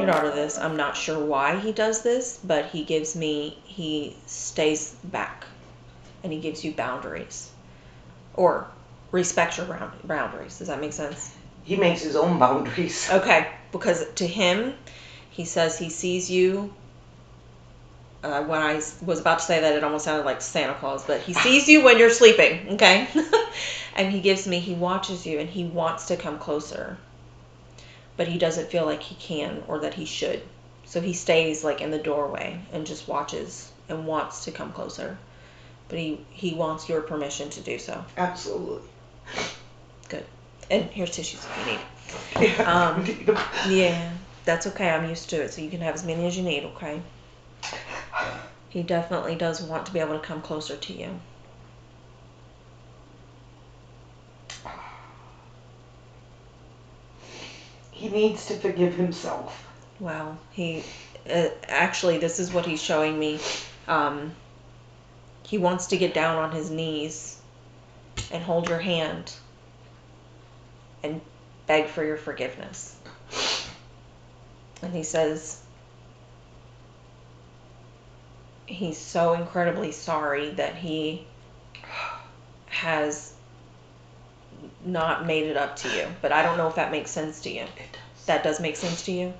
your daughter this. I'm not sure why he does this, but he stays back and he gives you boundaries or respects your boundaries. Does that make sense? He makes his own boundaries. Okay, because to him, he says he sees you. When I was about to say that, it almost sounded like Santa Claus, but he sees you when you're sleeping, okay? And he watches you and he wants to come closer, but he doesn't feel like he can or that he should. So he stays like in the doorway and just watches and wants to come closer. But he wants your permission to do so. Absolutely. Good. And here's tissues if you need. Yeah, that's okay. I'm used to it, so you can have as many as you need, okay? He definitely does want to be able to come closer to you. He needs to forgive himself. Wow. Actually, this is what he's showing me. He wants to get down on his knees and hold your hand and beg for your forgiveness. And he says he's so incredibly sorry that he has not made it up to you. But I don't know if that makes sense to you. It does. That does make sense to you?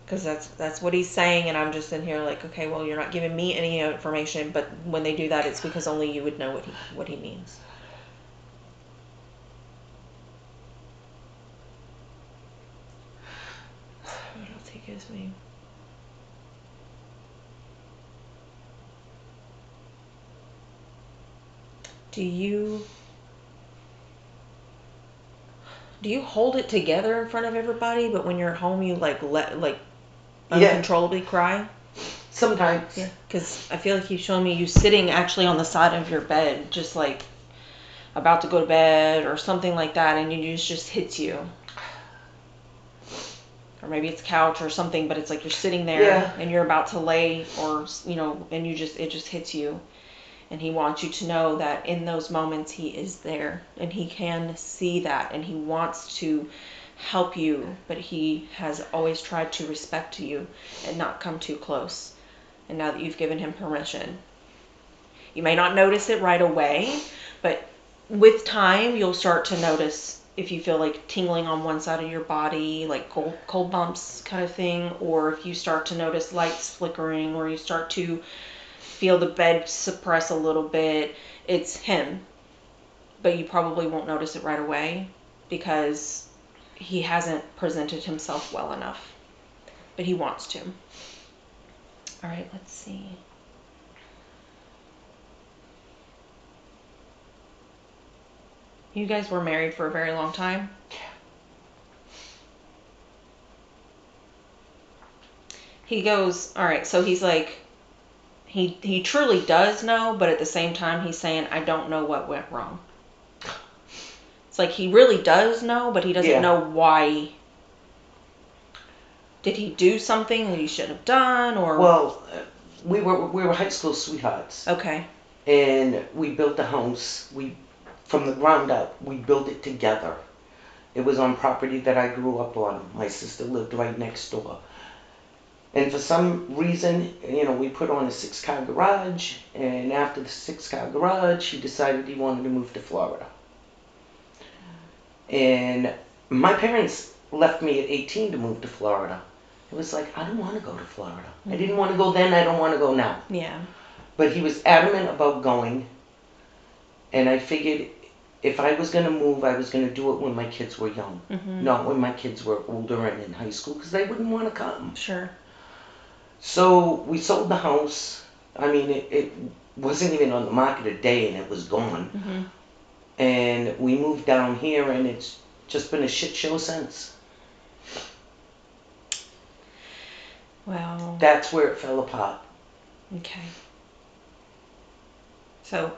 Because that's what he's saying, and I'm just in here like, okay, well, you're not giving me any information, but when they do that, it's because only you would know what he means. What else he gives me? Do you hold it together in front of everybody, but when you're at home, you let uncontrollably cry? Sometimes. Yeah, because I feel like he's showing me you sitting actually on the side of your bed, just like about to go to bed or something like that, and it just hits you. Or maybe it's couch or something, but it's like you're sitting there and you're about to lay, or and it just hits you. And he wants you to know that in those moments he is there and he can see that and he wants to help you, but he has always tried to respect you and not come too close. And now that you've given him permission, you may not notice it right away, but with time you'll start to notice if you feel like tingling on one side of your body, like cold bumps kind of thing, or if you start to notice lights flickering, or you start to feel the bed suppress a little bit, it's him. But you probably won't notice it right away because he hasn't presented himself well enough. But he wants to. All right, let's see. You guys were married for a very long time? Yeah. He goes, all right, so he's like, he truly does know, but at the same time he's saying, I don't know what went wrong. It's like he really does know, but he doesn't know why. Did he do something that he shouldn't have done, or? Well, we were high school sweethearts. Okay. And we built a house. From the ground up, we built it together. It was on property that I grew up on. My sister lived right next door. And for some reason, we put on a 6-car garage. And after the 6-car garage, he decided he wanted to move to Florida. And my parents left me at 18 to move to Florida. It was like, I don't want to go to Florida. I didn't want to go then, I don't want to go now. Yeah. But he was adamant about going. And I figured if I was going to move, I was going to do it when my kids were young. Mm-hmm. Not when my kids were older and in high school, because they wouldn't want to come. Sure. So we sold the house. I mean, it wasn't even on the market a day and it was gone. Mm-hmm. And we moved down here and it's just been a shit show since. Well. That's where it fell apart. Okay. So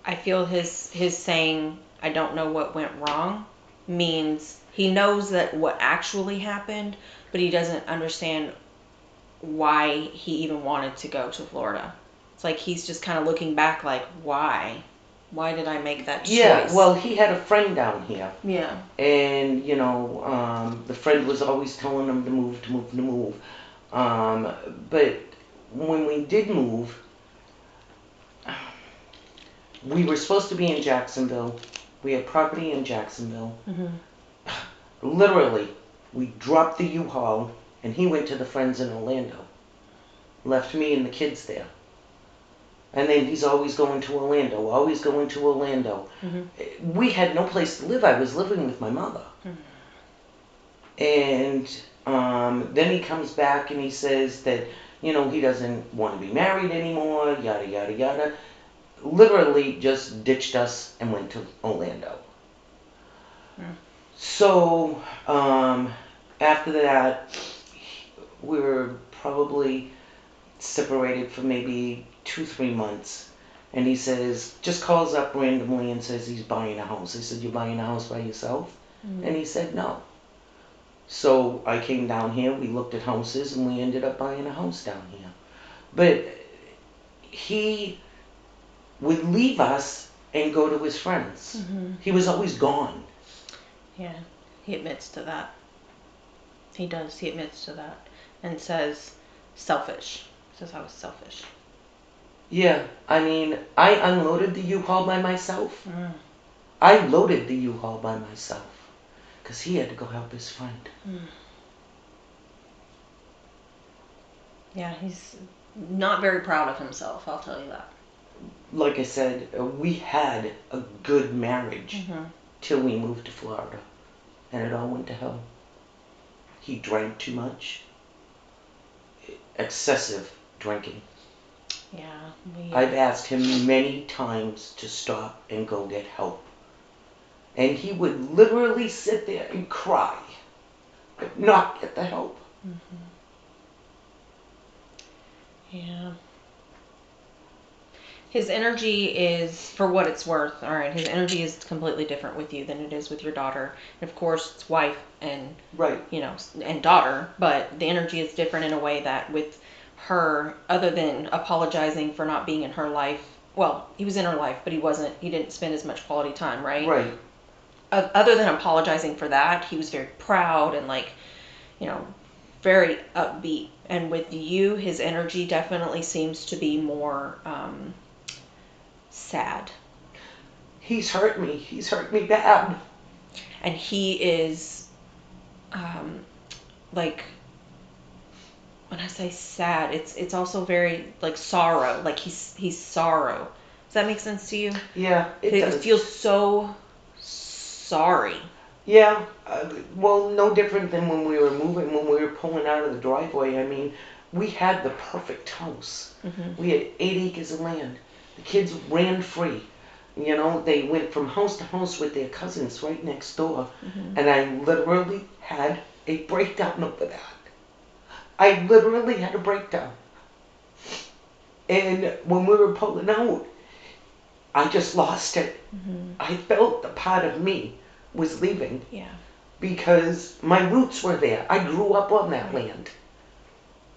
I feel his saying, I don't know what went wrong, means he knows that what actually happened, but he doesn't understand why he even wanted to go to Florida. It's like he's just kind of looking back like, why? Why did I make that choice? Yeah, well, he had a friend down here. Yeah. And, the friend was always telling him to move, to move, to move. But when we did move, we were supposed to be in Jacksonville. We had property in Jacksonville. Mm-hmm. Literally, we dropped the U-Haul and he went to the friends in Orlando. Left me and the kids there. And then he's always going to Orlando, always going to Orlando. Mm-hmm. We had no place to live. I was living with my mother. Mm-hmm. And then he comes back and he says that, he doesn't want to be married anymore, yada, yada, yada. Literally just ditched us and went to Orlando. Mm. So, after that, we were probably separated for maybe 2-3 months. And he says, just calls up randomly and says he's buying a house. I said, you're buying a house by yourself? Mm-hmm. And he said, no. So I came down here, we looked at houses, and we ended up buying a house down here. But he would leave us and go to his friends. Mm-hmm. He was always gone. Yeah, he admits to that. He does, he admits to that. And says, selfish. Says I was selfish. Yeah, I mean, I unloaded the U-Haul by myself. Mm. I loaded the U-Haul by myself. Because he had to go help his friend. Mm. Yeah, he's not very proud of himself, I'll tell you that. Like I said, we had a good marriage. Mm-hmm. Till we moved to Florida. And it all went to hell. He drank too much. Excessive drinking. Yeah. I've asked him many times to stop and go get help. And he would literally sit there and cry, but not get the help. Mm-hmm. Yeah. His energy is, for what it's worth, all right, his energy is completely different with you than it is with your daughter. And of course, it's wife and, right, and daughter, but the energy is different in a way that with her, other than apologizing for not being in her life, well, he was in her life, but he didn't spend as much quality time, right? Right. Other than apologizing for that, he was very proud and very upbeat. And with you, his energy definitely seems to be more, sad. He's hurt me. He's hurt me bad. And he is, when I say sad, it's also very sorrow. He's sorrow. Does that make sense to you? Yeah, it does. He feels so sorry. Yeah, well, no different than when we were moving, when we were pulling out of the driveway. I mean, we had the perfect house. Mm-hmm. We had 8 acres of land. The kids ran free. They went from house to house with their cousins right next door. Mm-hmm. And I literally had a breakdown over that. I literally had a breakdown. And when we were pulling out, I just lost it. Mm-hmm. I felt the part of me was leaving. Yeah. Because my roots were there. I grew up on that land.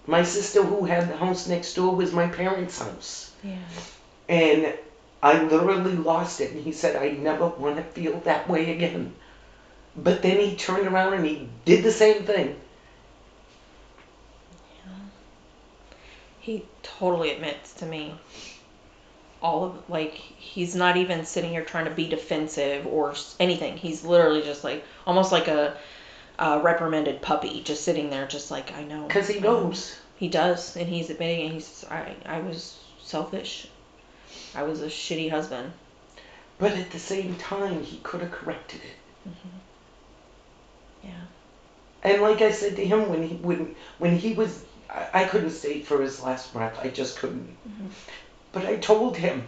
My sister who had the house next door was my parents' house. Yeah. And I literally lost it. And he said, I never want to feel that way again. But then he turned around and he did the same thing. Yeah. He totally admits to me he's not even sitting here trying to be defensive or anything. He's literally just almost like a reprimanded puppy, just sitting there just I know. Because he knows. He does, and he's admitting it. He says, I was selfish. I was a shitty husband. But at the same time, he could have corrected it. Mm-hmm. Yeah. And like I said to him, when he was, I couldn't stay for his last breath. I just couldn't. Mm-hmm. But I told him,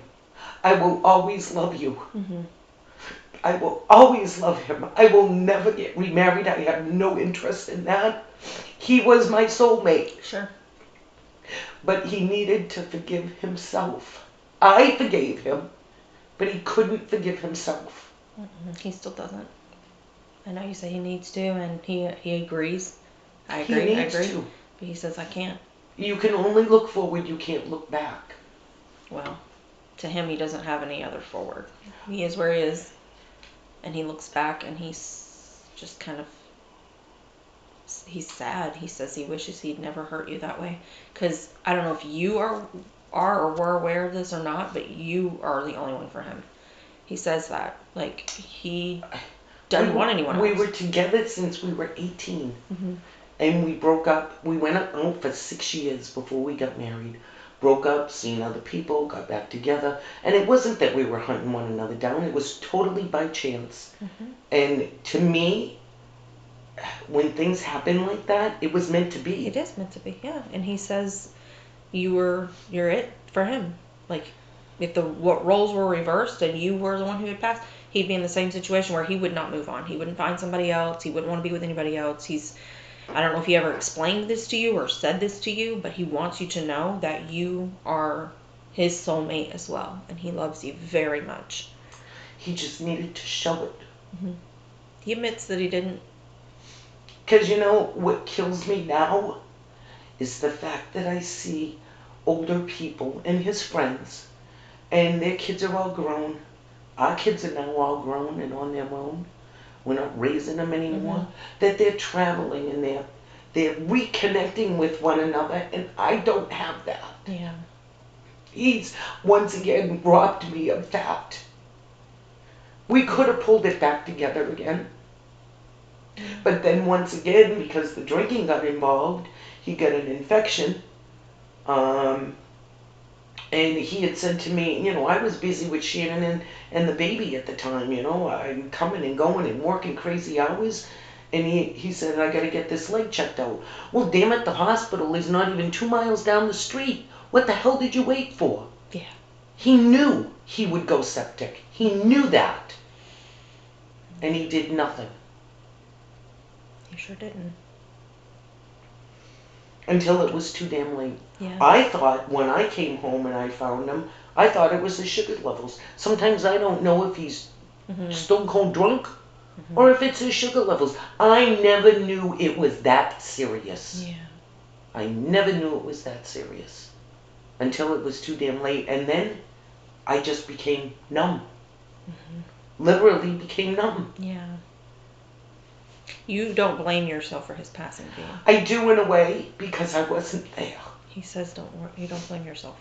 I will always love you. Mm-hmm. I will always love him. I will never get remarried. I have no interest in that. He was my soulmate. Sure. But he needed to forgive himself. I forgave him, but he couldn't forgive himself. Mm-hmm. He still doesn't. I know you say he needs to, and he agrees. I agree. He needs to. But he says, I can't. You can only look forward. You can't look back. Well, to him, he doesn't have any other forward. He is where he is, and he looks back, and he's just kind of, he's sad. He says he wishes he'd never hurt you that way. Because I don't know if you are or were aware of this or not, but you are the only one for him. He says that. Like, he doesn't want anyone else. We were together since we were 18. And we broke up. We went out for 6 years before we got married. Broke up, seen other people, got back together. And it wasn't that we were hunting one another down. It was totally by chance. And to me, when things happen like that, it was meant to be. It is meant to be, yeah. And he says you're it for him. Like, if the roles were reversed and you were the one who had passed, he'd be in the same situation where he would not move on. He wouldn't find somebody else. He wouldn't want to be with anybody else. I don't know if he ever explained this to you or said this to you, but he wants you to know that you are his soulmate as well. And he loves you very much. He just needed to show it. He admits that he didn't. Because, you know, what kills me now is the fact that I see older people and his friends, and their kids are all grown. Our kids are now all grown and on their own. We're not raising them anymore. That they're traveling and they're reconnecting with one another, and I don't have that. Yeah. He's once again robbed me of that. We could have pulled it back together again. But then once again, because the drinking got involved, he got an infection. And he had said to me, you know, I was busy with Shannon and the baby at the time, you know. I'm coming and going and working crazy hours. And he said, I got to get this leg checked out. Well, damn it, the hospital is not even 2 miles down the street. What the hell did you wait for? Yeah. He knew he would go septic. He knew that. And he did nothing. He sure didn't. Until it was too damn late. Yeah. I thought when I came home and I found him, I thought it was the sugar levels. Sometimes I don't know if he's stone cold drunk or if it's his sugar levels. I never knew it was that serious. Yeah. I never knew it was that serious until it was too damn late. And then I just became numb. Literally became numb. Yeah. You don't blame yourself for his passing, do you? I do in a way because I wasn't there. He says you don't blame yourself.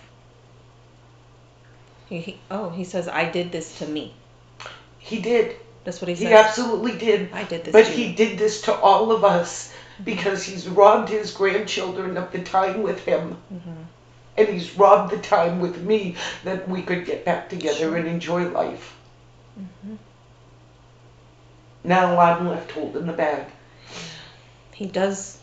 He says, I did this to me. He did. That's what he said. He absolutely did. I did this but to he you. did this to all of us because he's robbed his grandchildren of the time with him. And he's robbed the time with me that we could get back together and enjoy life. Now I'm left holding the bag. He does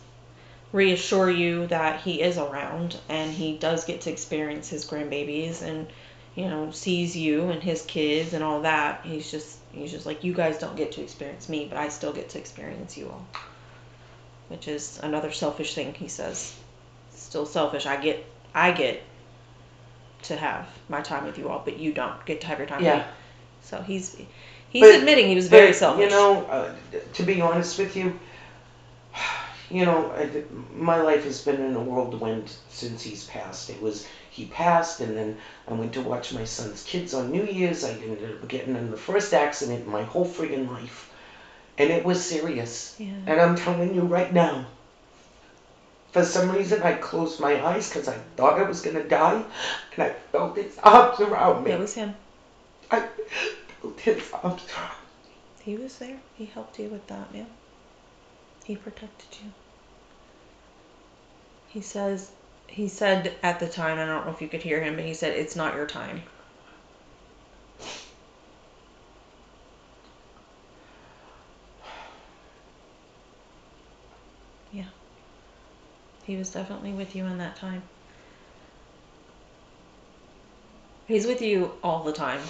reassure you that he is around, and he does get to experience his grandbabies, and, you know, sees you and his kids and all that. He's just like, you guys don't get to experience me, but I still get to experience you all. Which is another selfish thing, he says. Still selfish. I get to have my time with you all, but you don't get to have your time with me. So he's admitting he was very selfish. You know, to be honest with you, you know, my life has been in a whirlwind since he's passed. He passed, and then I went to watch my son's kids on New Year's. I ended up getting in the first accident in my whole friggin' life. And it was serious. Yeah. And I'm telling you right now, for some reason I closed my eyes because I thought I was going to die, and I felt his arms around me. It was him. I felt his arms around me. He was there. He helped you with that, yeah. He protected you. He said at the time, I don't know if you could hear him, but he said, it's not your time. Yeah. He was definitely with you in that time. He's with you all the time.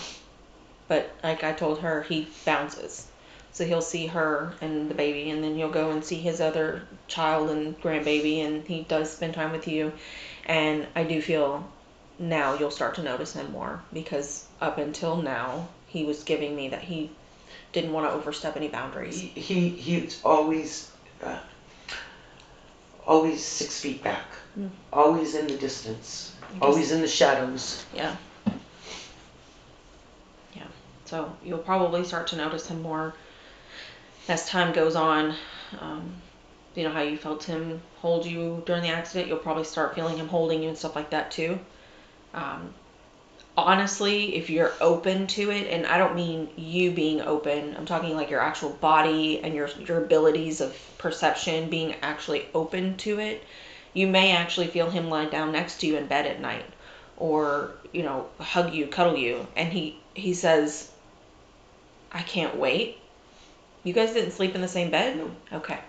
But like I told her, he bounces. So he'll see her and the baby, and then he'll go and see his other child and grandbaby, and he does spend time with you. And I do feel now you'll start to notice him more, because up until now, he was giving me that he didn't want to overstep any boundaries. He's always 6 feet back, always in the distance, always in the shadows. Yeah. So you'll probably start to notice him more as time goes on. You know how you felt him hold you during the accident, you'll probably start feeling him holding you and stuff like that too. Honestly, if you're open to it, and I don't mean you being open, I'm talking like your actual body and your abilities of perception being actually open to it, you may actually feel him lie down next to you in bed at night, or, you know, hug you, cuddle you, and he says, I can't wait. You guys didn't sleep in the same bed? No. Okay.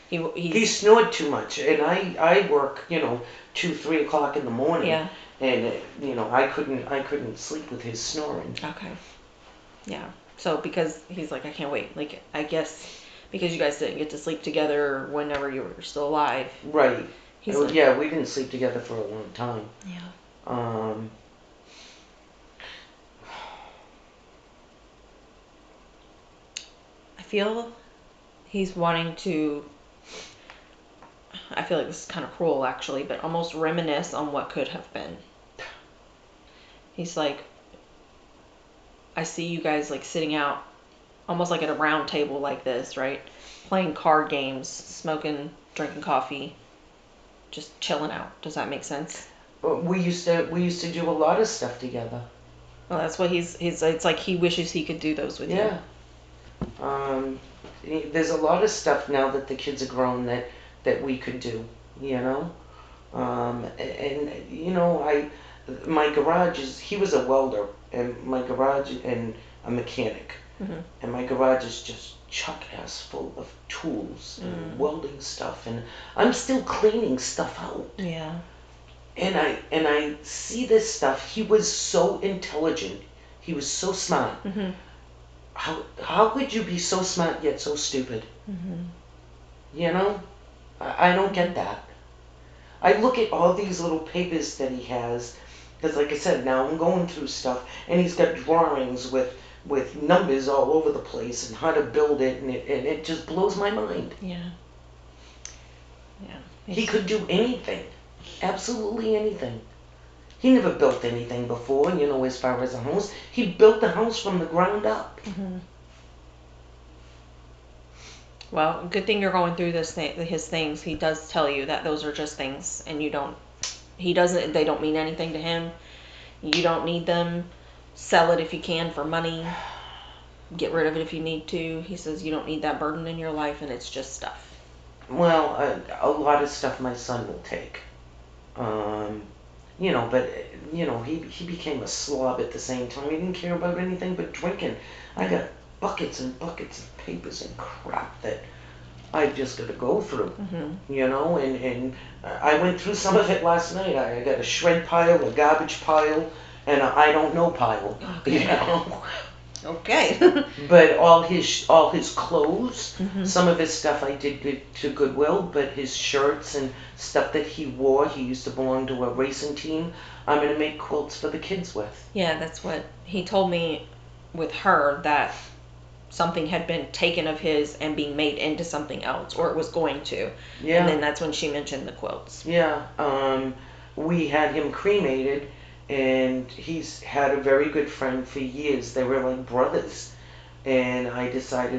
He snored too much, and I work, you know, 2-3 o'clock in the morning. Yeah. And you know, I couldn't sleep with his snoring. Okay. Yeah. So because he's like, I can't wait. Like, I guess because you guys didn't get to sleep together whenever you were still alive. Right. He's like, yeah, we didn't sleep together for a long time. Yeah. I feel he's wanting to. I feel like this is kind of cruel, actually, but almost reminisce on what could have been. He's like, I see you guys like sitting out, almost like at a round table like this, right? Playing card games, smoking, drinking coffee, just chilling out. Does that make sense? We used to do a lot of stuff together. Well, that's what he's. It's like he wishes he could do those with you. Yeah. There's a lot of stuff now that the kids are grown that we could do, you know. And you know, my garage he was a welder, and my garage and a mechanic, and my garage is just chuck ass full of tools and welding stuff, and I'm still cleaning stuff out. Yeah. And I see this stuff. He was so intelligent. He was so smart. How could you be so smart yet so stupid? You know, I don't get that. I look at all these little papers that he has, because like I said, now I'm going through stuff, and he's got drawings with numbers all over the place and how to build it, and it just blows my mind. Yeah. Yeah. He could do anything, absolutely anything. He never built anything before, you know, as far as a house. He built the house from the ground up. Well, good thing you're going through his things. He does tell you that those are just things, and they don't mean anything to him. You don't need them. Sell it if you can for money. Get rid of it if you need to. He says you don't need that burden in your life, and it's just stuff. Well, a lot of stuff my son will take. You know, but, you know, he became a slob at the same time. He didn't care about anything but drinking. I got buckets and buckets of papers and crap that I've just got to go through, you know, and I went through some of it last night. I got a shred pile, a garbage pile, and a I don't know pile, Okay. you know. Okay. But all his clothes, some of his stuff I did to Goodwill, but his shirts and stuff that he wore, he used to belong to a racing team, I'm going to make quilts for the kids with. Yeah, that's what he told me with her, that something had been taken of his and being made into something else, or it was going to. Yeah. And then that's when she mentioned the quilts. Yeah. We had him cremated, and he's had a very good friend for years. They were like brothers. And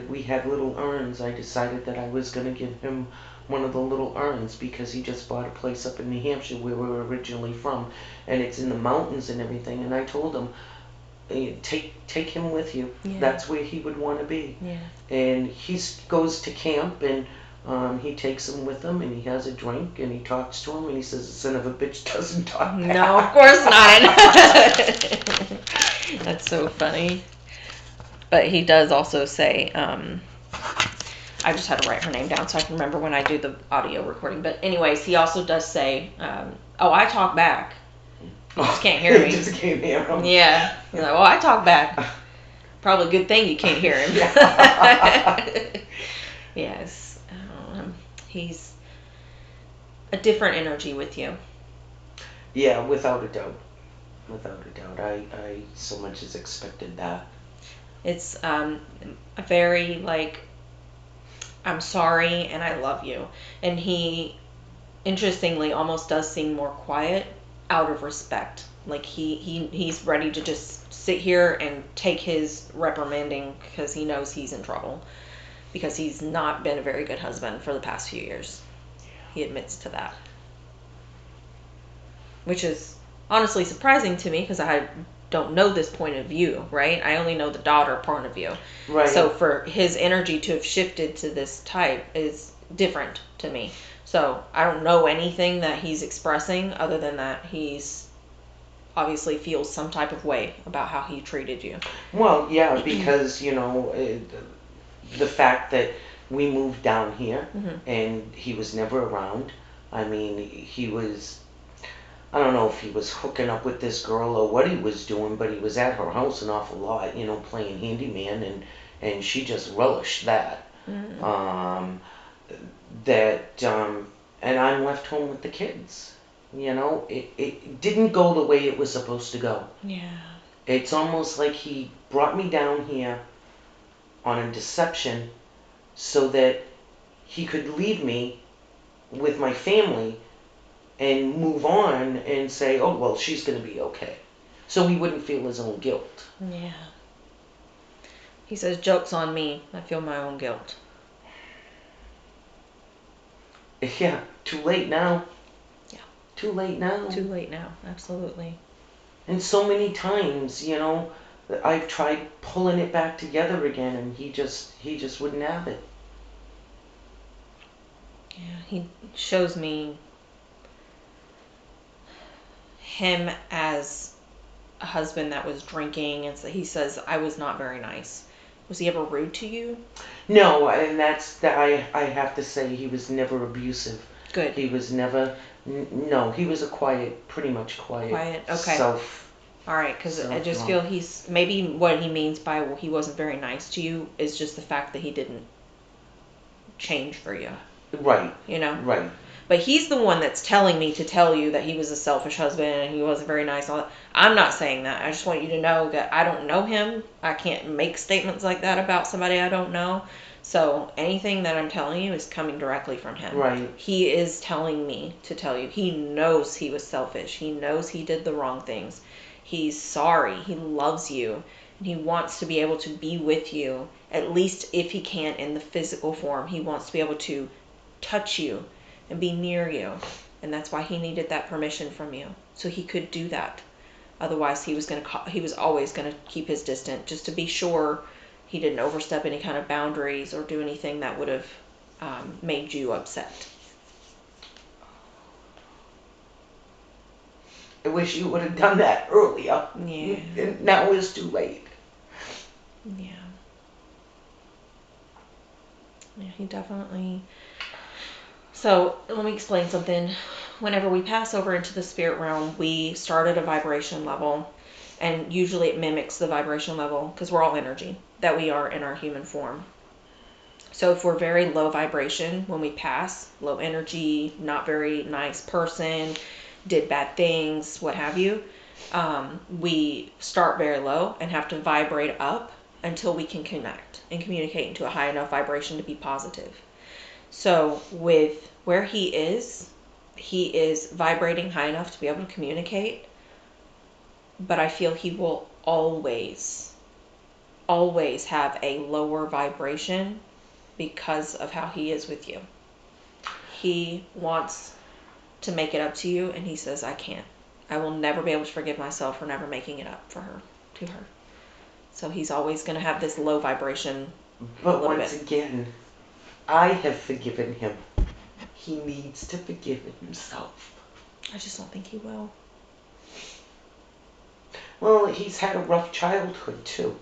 we had little urns. I decided that I was going to give him one of the little urns because he just bought a place up in New Hampshire where we were originally from. And it's in the mountains and everything. And I told him, take him with you. Yeah. That's where he would want to be. Yeah. And he goes to camp, and he takes him with him, and he has a drink, and he talks to him, and he says, the son of a bitch doesn't talk back. No, of course not. That's so funny. But he does also say, I just had to write her name down so I can remember when I do the audio recording. But anyways, he also does say, I talk back. You just can't hear me. You just can't hear him. Yeah. He's like, I talk back. Probably a good thing you can't hear him. Yes. He's a different energy with you. Yeah, without a doubt. Without a doubt. I so much as expected that. It's a very, like, I'm sorry and I love you. And he, interestingly, almost does seem more quiet out of respect. Like, he's ready to just sit here and take his reprimanding because he knows he's in trouble, because he's not been a very good husband for the past few years. He admits to that, which is honestly surprising to me because I don't know this point of view, right? I only know the daughter point of view. Right. So for his energy to have shifted to this type is different to me. So I don't know anything that he's expressing other than that he's obviously feels some type of way about how he treated you. Well, yeah, because, the fact that we moved down here and he was never around. I mean, I don't know if he was hooking up with this girl or what he was doing, but he was at her house an awful lot, playing handyman, and she just relished that. And I'm left home with the kids. It didn't go the way it was supposed to go. Yeah. It's almost like he brought me down here on a deception so that he could leave me with my family and move on and say, oh, well, she's going to be okay. So he wouldn't feel his own guilt. Yeah. He says, joke's on me. I feel my own guilt. Yeah, too late now. Yeah. Too late now. Too late now, absolutely. And so many times, I've tried pulling it back together again, and he just wouldn't have it. Yeah, he shows me him as a husband that was drinking, and so he says, I was not very nice. Was he ever rude to you? No, and I have to say he was never abusive. Good. He was never, no, he was pretty much quiet. Quiet, okay. All right, because I just feel he's, maybe what he means by he wasn't very nice to you is just the fact that he didn't change for you. Right. Right. But he's the one that's telling me to tell you that he was a selfish husband and he wasn't very nice. I'm not saying that. I just want you to know that I don't know him. I can't make statements like that about somebody I don't know. So anything that I'm telling you is coming directly from him. Right. He is telling me to tell you. He knows he was selfish. He knows he did the wrong things. He's sorry. He loves you. And he wants to be able to be with you, at least if he can in the physical form. He wants to be able to touch you and be near you. And that's why he needed that permission from you, so he could do that. Otherwise, he was always going to keep his distance, just to be sure he didn't overstep any kind of boundaries or do anything that would have made you upset. I wish you would have done that earlier. Yeah. Now it's too late. Yeah. Yeah, he definitely... So, let me explain something. Whenever we pass over into the spirit realm, we start at a vibration level, and usually it mimics the vibration level, because we're all energy, that we are in our human form. So if we're very low vibration when we pass, low energy, not very nice person, did bad things, what have you, we start very low and have to vibrate up until we can connect and communicate into a high enough vibration to be positive. So with where he is vibrating high enough to be able to communicate, but I feel he will always have a lower vibration because of how he is with you. He wants to make it up to you, and he says, I can't. I will never be able to forgive myself for never making it up to her. So he's always going to have this low vibration. But once again, I have forgiven him. He needs to forgive himself. I just don't think he will. Well, he's had a rough childhood, too.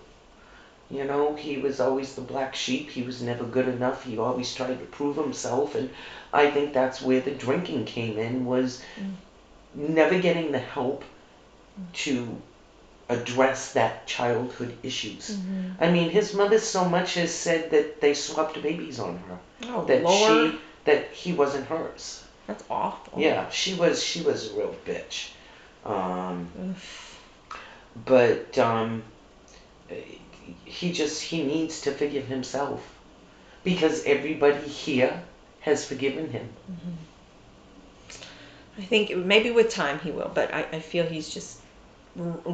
He was always the black sheep. He was never good enough. He always tried to prove himself. And I think that's where the drinking came in, was never getting the help to address that childhood issues. Mm-hmm. I mean, his mother so much has said that they swapped babies on her. Oh, Lord. That he wasn't hers. That's awful. Yeah, she was a real bitch. But he needs to forgive himself, because everybody here has forgiven him. Mm-hmm. I think maybe with time he will, but I feel he's just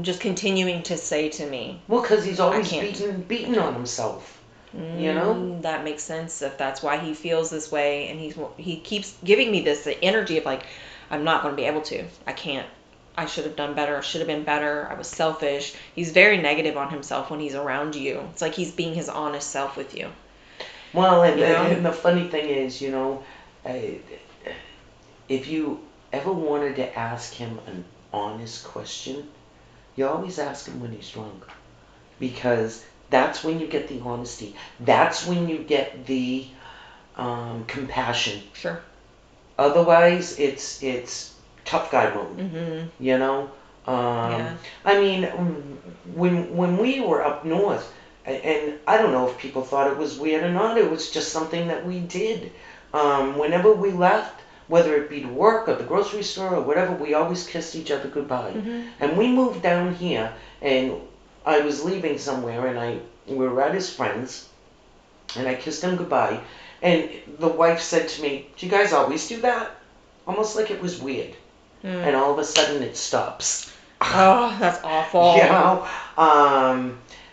just continuing to say to me, well, because he's always can't. beaten on himself. You know? That makes sense if that's why he feels this way, and he keeps giving me this energy of like, I'm not going to be able to. I can't. I should have done better. I should have been better. I was selfish. He's very negative on himself when he's around you. It's like he's being his honest self with you. Well, and the funny thing is, if you ever wanted to ask him an honest question, you always ask him when he's drunk. Because that's when you get the honesty. That's when you get the compassion. Sure. Otherwise, it's tough guy mode. You know. Yeah. I mean, when we were up north, and I don't know if people thought it was weird or not. It was just something that we did. Whenever we left, whether it be to work or the grocery store or whatever, we always kissed each other goodbye. And we moved down here, and I was leaving somewhere, and we were at his friend's, and I kissed him goodbye. And the wife said to me, "Do you guys always do that?" Almost like it was weird. And all of a sudden it stops. Oh, that's awful. You know?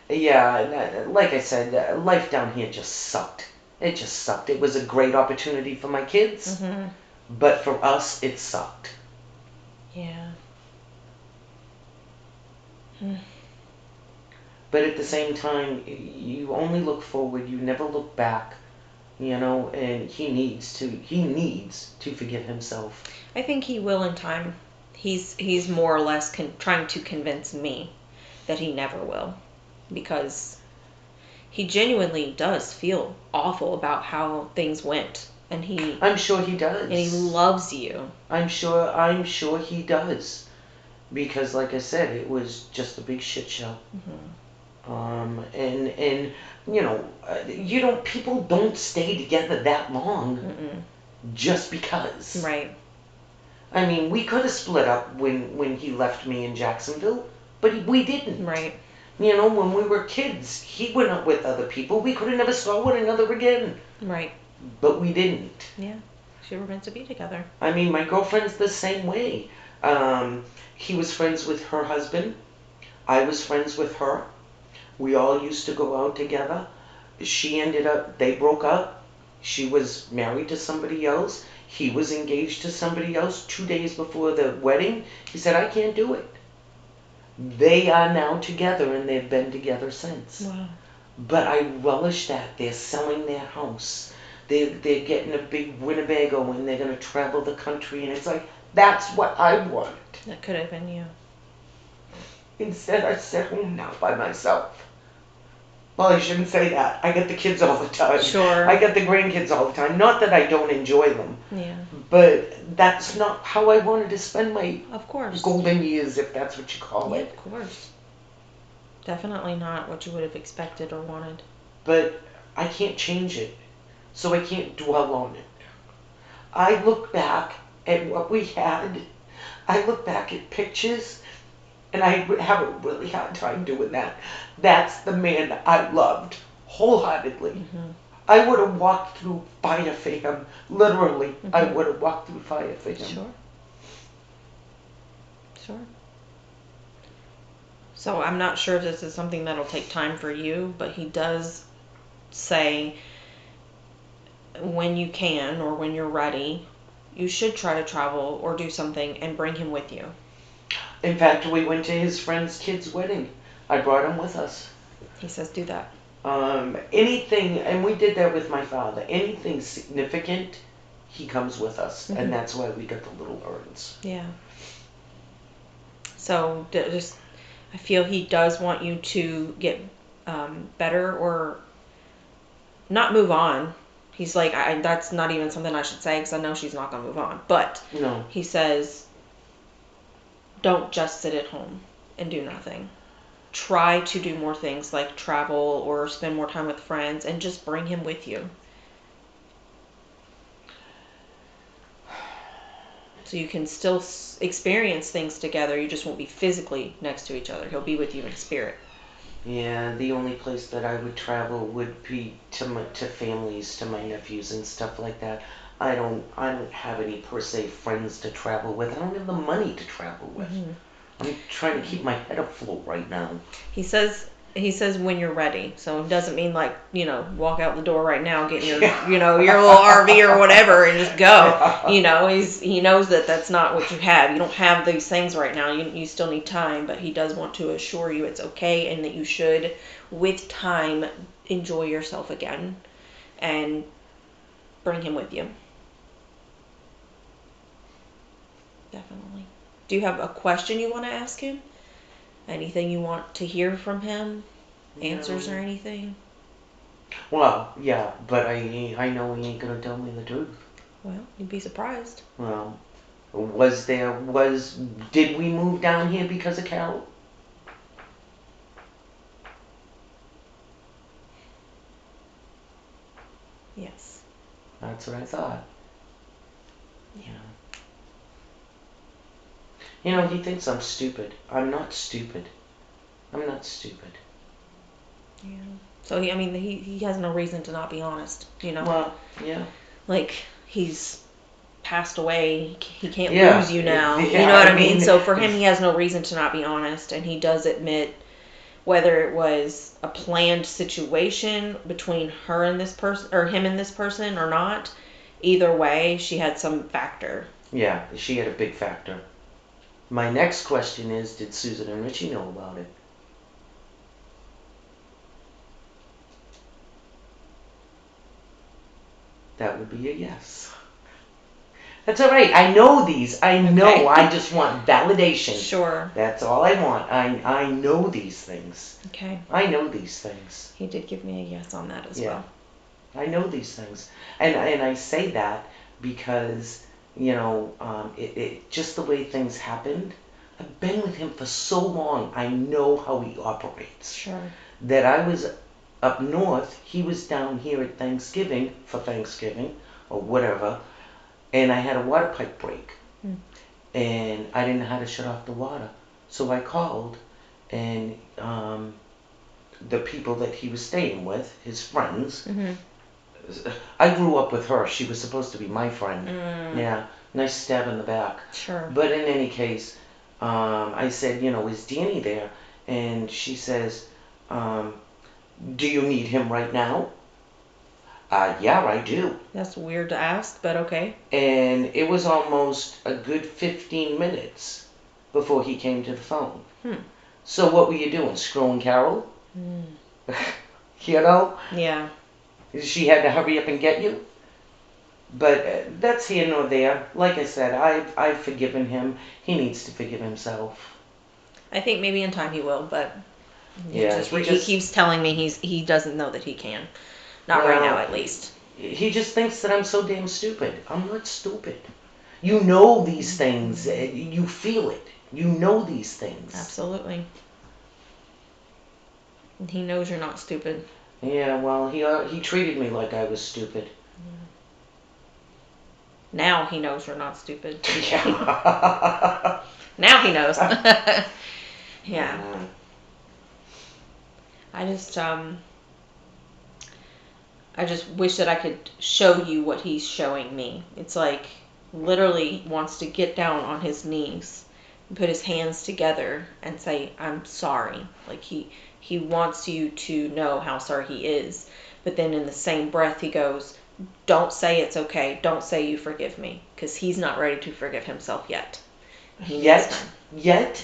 Yeah, like I said, life down here just sucked. It just sucked. It was a great opportunity for my kids, but for us, it sucked. Yeah. But at the same time, you only look forward. You never look back. And he needs to forgive himself. I think he will in time. He's more or less trying to convince me that he never will, because he genuinely does feel awful about how things went, and I'm sure he does. And he loves you. I'm sure he does, because like I said, it was just a big shit show. And people don't stay together that long just because. Right. I mean, we could have split up when he left me in Jacksonville, but we didn't. Right. When we were kids, he went out with other people. We could have never saw one another again. Right. But we didn't. Yeah. She were meant to be together. I mean, my girlfriend's the same way. He was friends with her husband. I was friends with her. We all used to go out together. They broke up. She was married to somebody else. He was engaged to somebody else 2 days before the wedding. He said, "I can't do it." They are now together, and they've been together since. Wow. But I relish that. They're selling their house. They're getting a big Winnebago, and they're going to travel the country. And it's like, that's what I want. That could have been you. Instead, I sit home now by myself. Well, I shouldn't say that. I get the kids all the time. Sure. I get the grandkids all the time. Not that I don't enjoy them. Yeah. But that's not how I wanted to spend my golden years, if that's what you call it. Of course. Definitely not what you would have expected or wanted. But I can't change it, so I can't dwell on it. I look back at what we had. I look back at pictures, and I have a really hard time doing that. That's the man I loved wholeheartedly. I would have walked through fire for him. Literally, I would have walked through fire for him. Sure. So I'm not sure if this is something that'll take time for you, but he does say when you can or when you're ready, you should try to travel or do something and bring him with you. In fact, we went to his friend's kid's wedding. I brought him with us. He says do that. Anything, and we did that with my father, anything significant, he comes with us. And that's why we got the little urns. Yeah. So I feel he does want you to get better or not move on. He's like, that's not even something I should say because I know she's not going to move on. But no. He says, don't just sit at home and do nothing. Try to do more things like travel or spend more time with friends and just bring him with you. So you can still experience things together. You just won't be physically next to each other. He'll be with you in spirit. Yeah, the only place that I would travel would be to families, to my nephews and stuff like that. I don't have any per se friends to travel with. I don't have the money to travel with. I'm trying to keep my head afloat right now. He says when you're ready. So it doesn't mean like, walk out the door right now, get your your little RV or whatever and just go. He knows that that's not what you have. You don't have these things right now. You still need time, but he does want to assure you it's okay and that you should, with time, enjoy yourself again and bring him with you. Definitely. Do you have a question you want to ask him? Anything you want to hear from him? Answers or anything? Well, yeah, but I know he ain't gonna tell me the truth. Well, you'd be surprised. Well, did we move down here because of Carol? Yes. That's what I thought. Yeah. He thinks I'm stupid. I'm not stupid. I'm not stupid. Yeah. So he has no reason to not be honest, Well, yeah. Like, he's passed away. He can't Yeah. lose you now. Yeah, You know what I mean? So for him, he has no reason to not be honest, and he does admit whether it was a planned situation between her and this person, or him and this person, or not. Either way, she had some factor. Yeah, she had a big factor. My next question is, did Susan and Richie know about it? That would be a yes. That's all right. I know these. I know. Okay. I just want validation. Sure. That's all I want. I know these things. Okay. I know these things. He did give me a yes on that as well. I know these things. And I say that because, it just the way things happened. I've been with him for so long. I know how he operates. Sure. That I was up north. He was down here at Thanksgiving, or whatever. And I had a water pipe break. And I didn't know how to shut off the water. So I called, and the people that he was staying with, his friends, I grew up with her. She was supposed to be my friend. Yeah, nice stab in the back. Sure. But in any case, I said, is Danny there? And she says, do you need him right now? Yeah, I do. That's weird to ask, but okay. And it was almost a good 15 minutes before he came to the phone. So what were you doing? Screwing Carol? Yeah. She had to hurry up and get you? But that's here nor there. Like I said, I've forgiven him. He needs to forgive himself. I think maybe in time he will, but yeah, he keeps telling me he doesn't know that he can. Not right now, at least. He just thinks that I'm so damn stupid. I'm not stupid. You know these things. You feel it. You know these things. Absolutely. And he knows you're not stupid. Yeah, well, he treated me like I was stupid. Now he knows you're not stupid. Yeah. Now he knows. Yeah. I just wish that I could show you what he's showing me. It's like literally wants to get down on his knees and put his hands together and say, I'm sorry. Like he wants you to know how sorry he is. But then in the same breath he goes, don't say it's okay. Don't say you forgive me. Because he's not ready to forgive himself yet. Yet?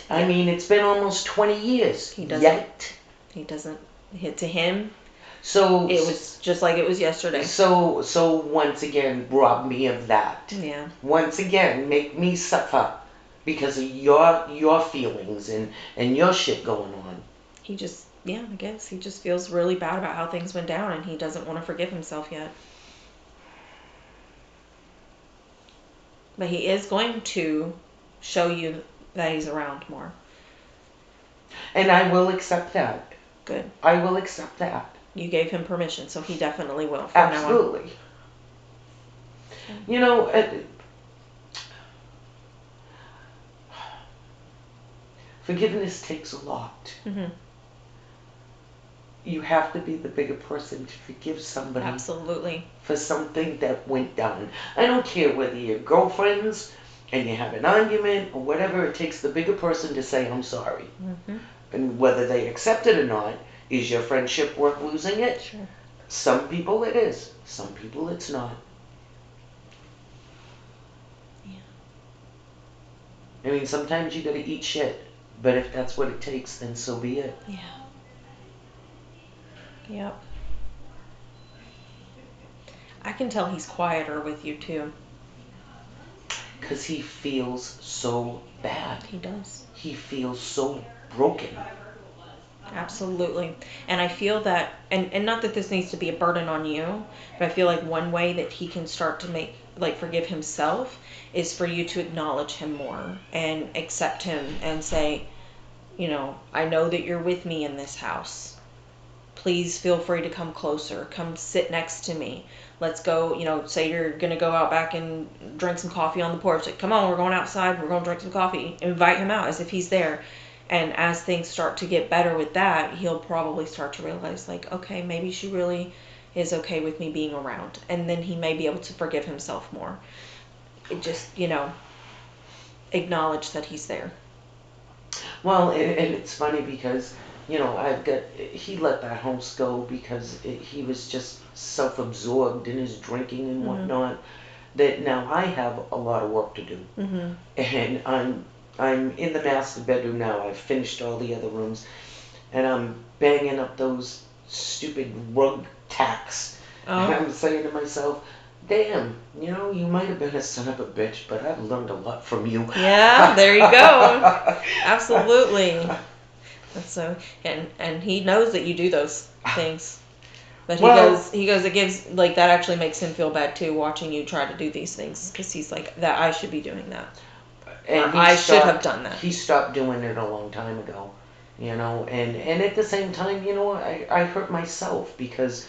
I mean, it's been almost 20 years. He doesn't hit to him. So it was just like it was yesterday. So once again, rob me of that. Yeah. Once again, make me suffer because of your feelings and your shit going on. I guess he just feels really bad about how things went down, and he doesn't want to forgive himself yet. But he is going to show you that he's around more. And I will accept that. Good. I will accept that. You gave him permission, so he definitely will. Absolutely. Forgiveness takes a lot. Mm-hmm. You have to be the bigger person to forgive somebody. Absolutely. For something that went down. I don't care whether you're girlfriends and you have an argument or whatever, it takes the bigger person to say, I'm sorry. Mm-hmm. And whether they accept it or not, is your friendship worth losing it? Sure. Some people it is. Some people it's not. Yeah. I mean, sometimes you gotta eat shit. But if that's what it takes, then so be it. Yeah. Yep. I can tell he's quieter with you too. Because he feels so bad. He does. He feels so broken. Absolutely. And I feel that, and not that this needs to be a burden on you, but I feel like one way that he can start to forgive himself is for you to acknowledge him more and accept him and say, I know that you're with me in this house. Please feel free to come closer. Come sit next to me. Let's go, say you're going to go out back and drink some coffee on the porch. Like, come on, we're going outside. We're going to drink some coffee. Invite him out as if he's there. And as things start to get better with that, he'll probably start to realize, like, okay, maybe she really is okay with me being around. And then he may be able to forgive himself more. It just, acknowledge that he's there. Well, and it's funny because, he let that house go because he was just self-absorbed in his drinking and whatnot, that now I have a lot of work to do. Mm-hmm. And I'm in the master bedroom now. I've finished all the other rooms. And I'm banging up those stupid rug tacks. Oh. And I'm saying to myself, damn, you might have been a son of a bitch, but I've learned a lot from you. Yeah, there you go. Absolutely. That's so, and he knows that you do those things. But he goes, it gives, like, that actually makes him feel bad too, watching you try to do these things. Because he's like, that I should be doing that. And I should have done that. He stopped doing it a long time ago, and at the same time, I hurt myself because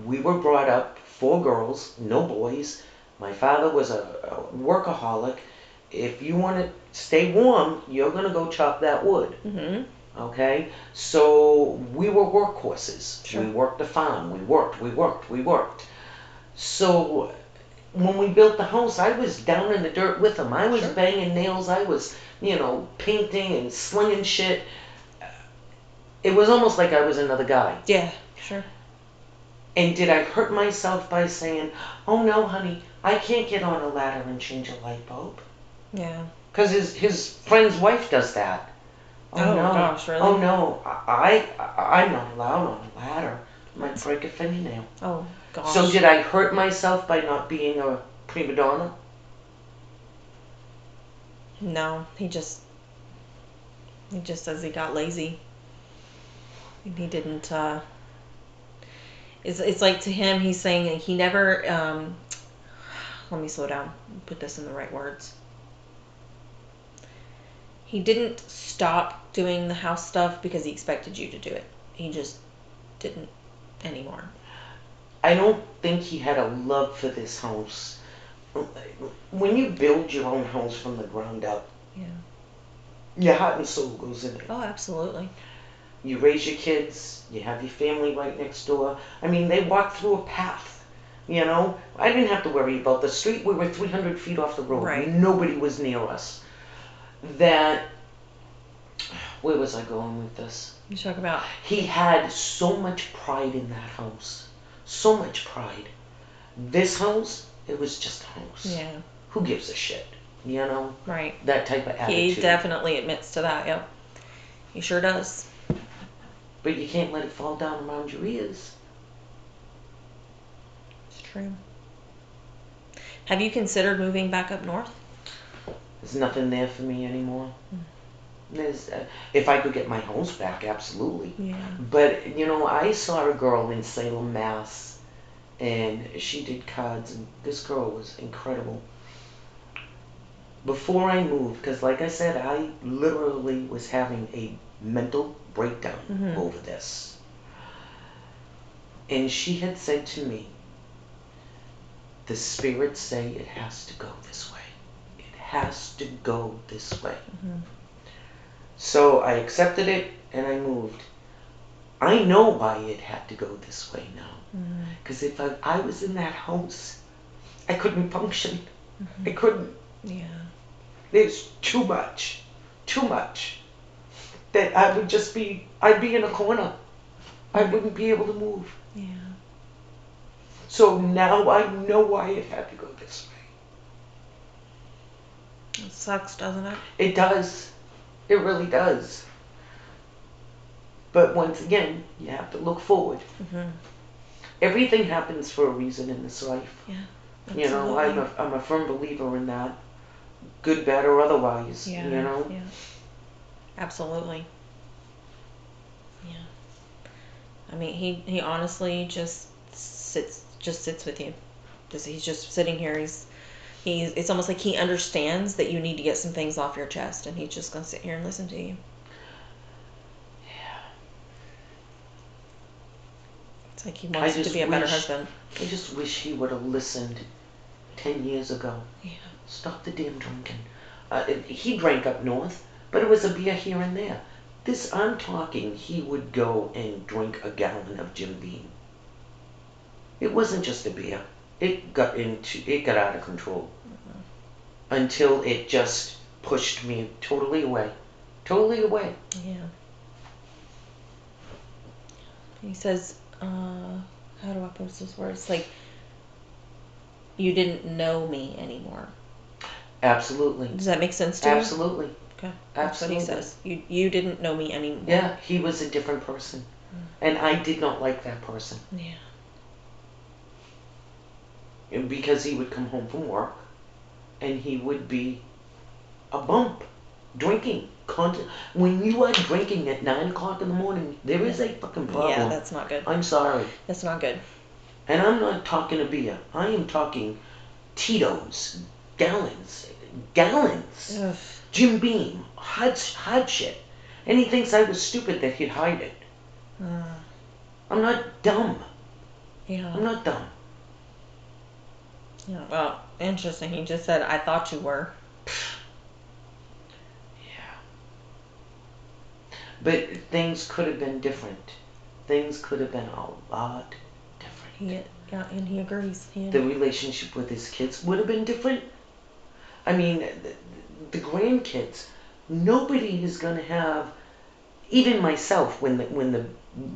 we were brought up 4 girls, no boys. My father was a workaholic. If you want to stay warm, you're going to go chop that wood. Mm-hmm. Okay? So we were workhorses. Sure. We worked the farm. We worked. So when we built the house, I was down in the dirt with him. I was banging nails. I was, painting and slinging shit. It was almost like I was another guy. Yeah, sure. And did I hurt myself by saying, oh no, honey, I can't get on a ladder and change a light bulb? Yeah. Because his friend's wife does that. Oh no. Gosh, really? Oh no, I'm not allowed on a ladder. I might break a fingernail. Oh gosh. So did I hurt myself by not being a prima donna? No, he just says he got lazy. He didn't, it's like, to him, he's saying he never, let me slow down, put this in the right words. He didn't stop doing the house stuff because he expected you to do it. He just didn't anymore. I don't think he had a love for this house. When you build your own house from the ground up, your heart and soul goes in it. Oh, absolutely. You raise your kids, you have your family right next door. I mean, they walk through a path, I didn't have to worry about the street. We were 300 feet off the road. Right. Nobody was near us. Where was I going with this? You talk about... He had so much pride in that house. So much pride. This house, it was just a house. Yeah. Who gives a shit? Right. That type of attitude. He definitely admits to that, yep. He sure does. But you can't let it fall down around your ears. It's true. Have you considered moving back up north? There's nothing there for me anymore. If I could get my house back, absolutely. Yeah. But, I saw a girl in Salem, Mass, and she did cards, and this girl was incredible. Before I moved, because like I said, I literally was having a mental breakdown over this. And she had said to me, the spirits say it has to go this way. It has to go this way. Mm-hmm. So I accepted it and I moved. I know why it had to go this way now. Because if I was in that house, I couldn't function. I couldn't. Yeah. There's too much. Too much. That I'd be in a corner. I wouldn't be able to move. Yeah. So now I know why it had to go this way. It sucks, doesn't it? It does. It really does. But once again, you have to look forward. Mm-hmm. Everything happens for a reason in this life. Yeah. Absolutely. You know, I'm a firm believer in that. Good, bad, or otherwise. Yeah. You know? Yeah. Absolutely. Yeah. I mean, he honestly just sits with you. He's just sitting here. It's almost like he understands that you need to get some things off your chest, and he's just gonna sit here and listen to you. Yeah. It's like he wants you to be a better husband. I just wish he would have listened 10 years ago. Yeah. Stop the damn drinking. He drank up north, but it was a beer here and there. I'm talking, he would go and drink a gallon of Jim Beam. It wasn't just a beer. It got out of control. Mm-hmm. Until it just pushed me totally away. Totally away. Yeah. He says, how do I post those words? Like, you didn't know me anymore. Absolutely. Does that make sense to you? Absolutely. Okay. That's what he says. You didn't know me anymore. Yeah, he was a different person. And I did not like that person. Yeah. Because he would come home from work and he would be a bump. Drinking. When you are drinking at 9 o'clock in the morning, there is a fucking problem. Yeah, that's not good. I'm sorry. That's not good. And I'm not talking a beer. I am talking Tito's, gallons. Ugh. Jim Beam, hot shit. And he thinks I was stupid that he'd hide it. I'm not dumb. Yeah. I'm not dumb. Yeah. Well, interesting. He just said, I thought you were. But things could have been different. Things could have been a lot different. And he agrees. The relationship with his kids would have been different. I mean, the grandkids, nobody is going to have, even myself, when the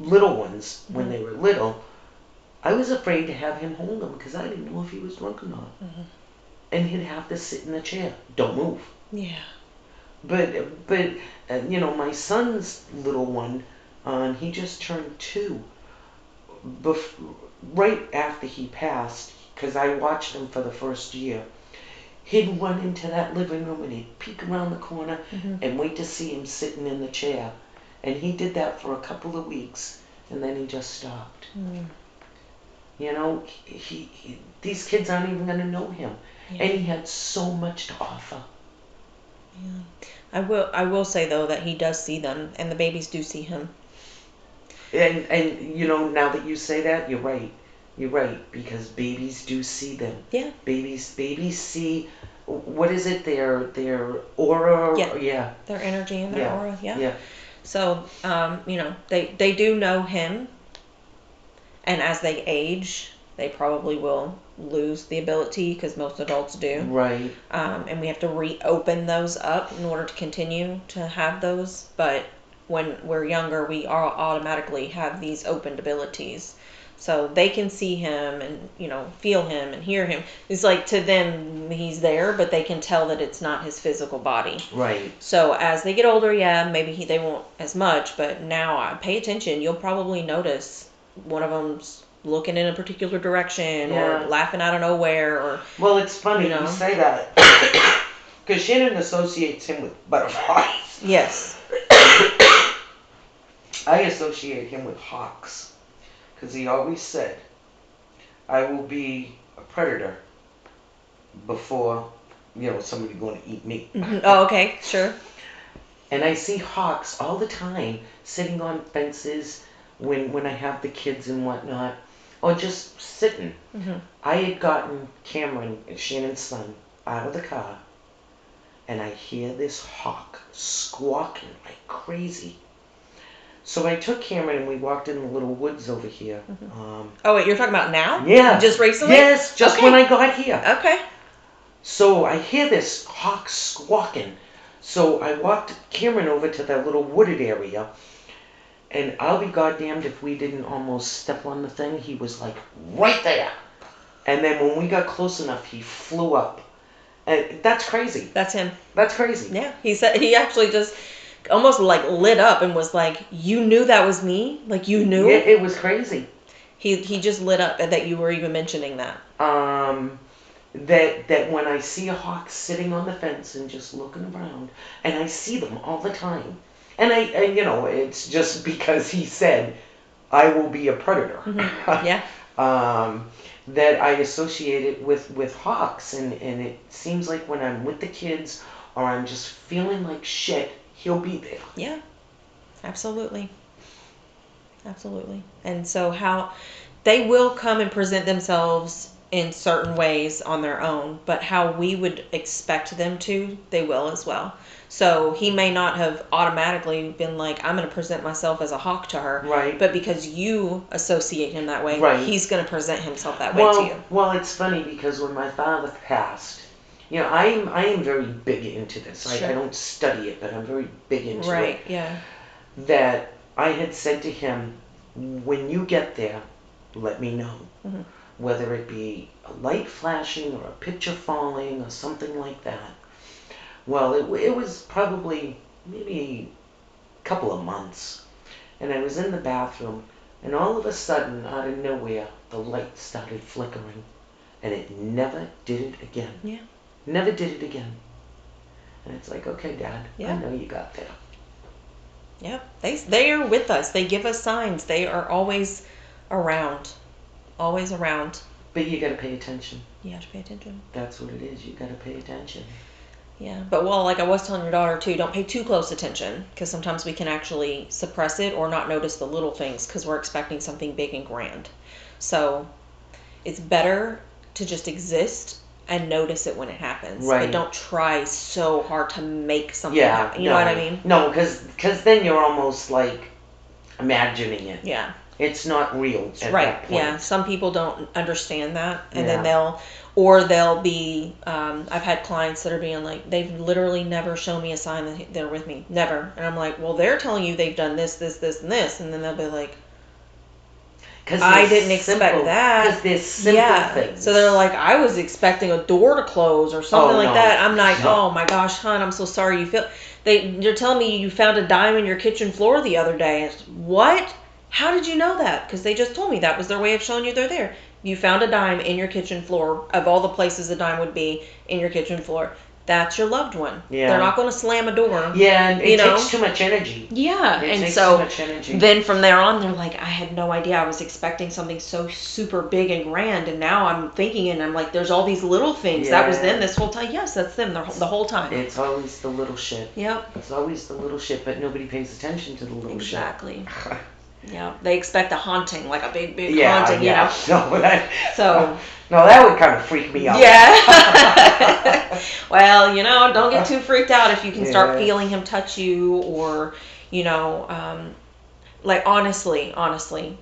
little ones, when they were little, I was afraid to have him hold them because I didn't know if he was drunk or not. Mm-hmm. And he'd have to sit in the chair. Don't move. Yeah. But you know, my son's little one, he just turned 2. Right after he passed, because I watched him for the first year, he'd run into that living room and he'd peek around the corner and wait to see him sitting in the chair. And he did that for a couple of weeks, and then he just stopped. Mm. You know, these kids aren't even going to know him. Yeah. And he had so much to offer. Yeah. I will say though that he does see them, and the babies do see him. And you know, now that you say that, you're right. You're right, because babies do see them. Yeah. Babies see, what is it? Their aura. Yeah. Yeah. Their energy and their aura. Yeah. Yeah. So you know, they do know him, and as they age, they probably will lose the ability, because most adults do. Right. And we have to reopen those up in order to continue to have those. But when we're younger, we automatically have these opened abilities. So they can see him and, you know, feel him and hear him. It's like, to them, he's there, but they can tell that it's not his physical body. Right. So as they get older, yeah, maybe they won't as much. But now, pay attention. You'll probably notice one of them's looking in a particular direction, or laughing out of nowhere, or... Well, it's funny you say that, because Shannon associates him with butterflies. Yes. I associate him with hawks, because he always said, I will be a predator before, you know, somebody going to eat me. Mm-hmm. Oh, okay, sure. And I see hawks all the time sitting on fences when I have the kids and whatnot. Or just sitting. Mm-hmm. I had gotten Cameron, Shannon's son, out of the car, and I hear this hawk squawking like crazy. So I took Cameron and we walked in the little woods over here. Mm-hmm. Oh, wait, you're talking about now? Yeah. Just recently? Yes, just when I got here. Okay. So I hear this hawk squawking. So I walked Cameron over to that little wooded area, and I'll be goddamned if we didn't almost step on the thing. He was like right there. And then when we got close enough, he flew up. And that's crazy. That's him. That's crazy. Yeah. He said he actually just almost like lit up and was like, "You knew that was me? Like you knew?" Yeah, it was crazy. He just lit up that you were even mentioning that. That when I see a hawk sitting on the fence and just looking around, and I see them all the time, and it's just because he said, "I will be a predator." Mm-hmm. Yeah. That I associate it with hawks, and it seems like when I'm with the kids or I'm just feeling like shit, he'll be there. Yeah, absolutely. Absolutely. And so how they will come and present themselves in certain ways on their own, but how we would expect them to, they will as well. So he may not have automatically been like, I'm going to present myself as a hawk to her. Right. But because you associate him that way, right. He's going to present himself that way to you. Well, it's funny because when my father passed, I am very big into this. Sure. I don't study it, but I'm very big into it. Right, yeah. That I had said to him, when you get there, let me know. Mm-hmm. Whether it be a light flashing or a picture falling or something like that. Well, it was probably maybe a couple of months. And I was in the bathroom, and all of a sudden, out of nowhere, the light started flickering. And it never did it again. Yeah. Never did it again. And it's like, okay, Dad, yeah. I know you got there. Yeah, they are with us. They give us signs. They are always around. Always around. But you got to pay attention. You have to pay attention. That's what it is. You got to pay attention. Yeah, but like I was telling your daughter too, don't pay too close attention because sometimes we can actually suppress it or not notice the little things because we're expecting something big and grand. So it's better to just exist and notice it when it happens. Right. But don't try so hard to make something happen. You know what I mean? No, because then you're almost like imagining it. Yeah. It's not real at right. that point. Yeah. Some people don't understand that, and then they'll be. I've had clients that are being like, they've literally never shown me a sign that they're with me, never. And I'm like, well, they're telling you they've done this, this, this, and this, and then they'll be like, I didn't expect that. Because there's simple things. So they're like, I was expecting a door to close or something like that. I'm like, oh my gosh, hon, I'm so sorry you feel. You're telling me you found a dime in your kitchen floor the other day. What? How did you know that? Because they just told me that was their way of showing you they're there. You found a dime in your kitchen floor, of all the places a dime would be in your kitchen floor. That's your loved one. Yeah. They're not going to slam a door. Yeah, and it takes too much energy. Yeah, it and takes so too much energy. Then from there on, they're like, I had no idea. I was expecting something so super big and grand, and now I'm thinking, and I'm like, there's all these little things. Yeah. That was them this whole time. Yes, that's them the whole time. It's always the little shit. Yep. It's always the little shit, but nobody pays attention to the little shit. Exactly. Yeah, they expect a haunting, like a big haunting, you know. No, that would kind of freak me out. Yeah. Well, don't get too freaked out if you can start feeling him touch you, or, like honestly,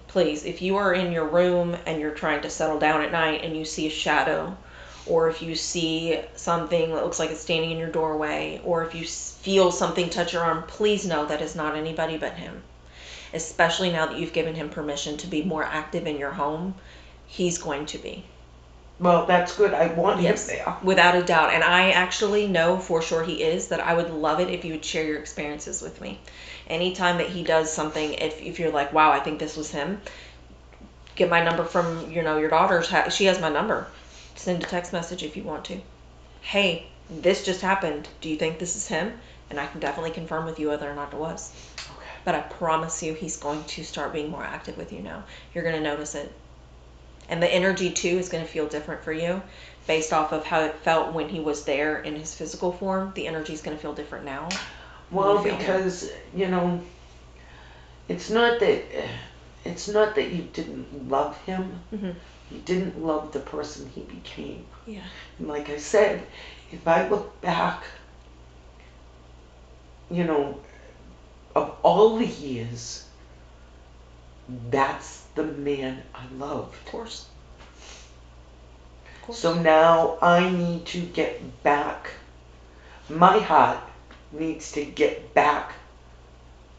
please, if you are in your room and you're trying to settle down at night and you see a shadow, or if you see something that looks like it's standing in your doorway, or if you feel something touch your arm, please know that is not anybody but him. Especially now that you've given him permission to be more active in your home, he's going to be. Well, that's good. I want him there. Without a doubt. And I actually know for sure he is, that I would love it if you would share your experiences with me. Anytime that he does something, if you're like, wow, I think this was him, get my number from, your daughter's. She has my number. Send a text message if you want to. Hey, this just happened. Do you think this is him? And I can definitely confirm with you whether or not it was. But I promise you, he's going to start being more active with you now. You're going to notice it. And the energy, too, is going to feel different for you based off of how it felt when he was there in his physical form. The energy is going to feel different now. Well, because, it's not that you didn't love him. Mm-hmm. You didn't love the person he became. Yeah. And like I said, if I look back, of all the years, that's the man I loved. Of course. So now I need to get back. My heart needs to get back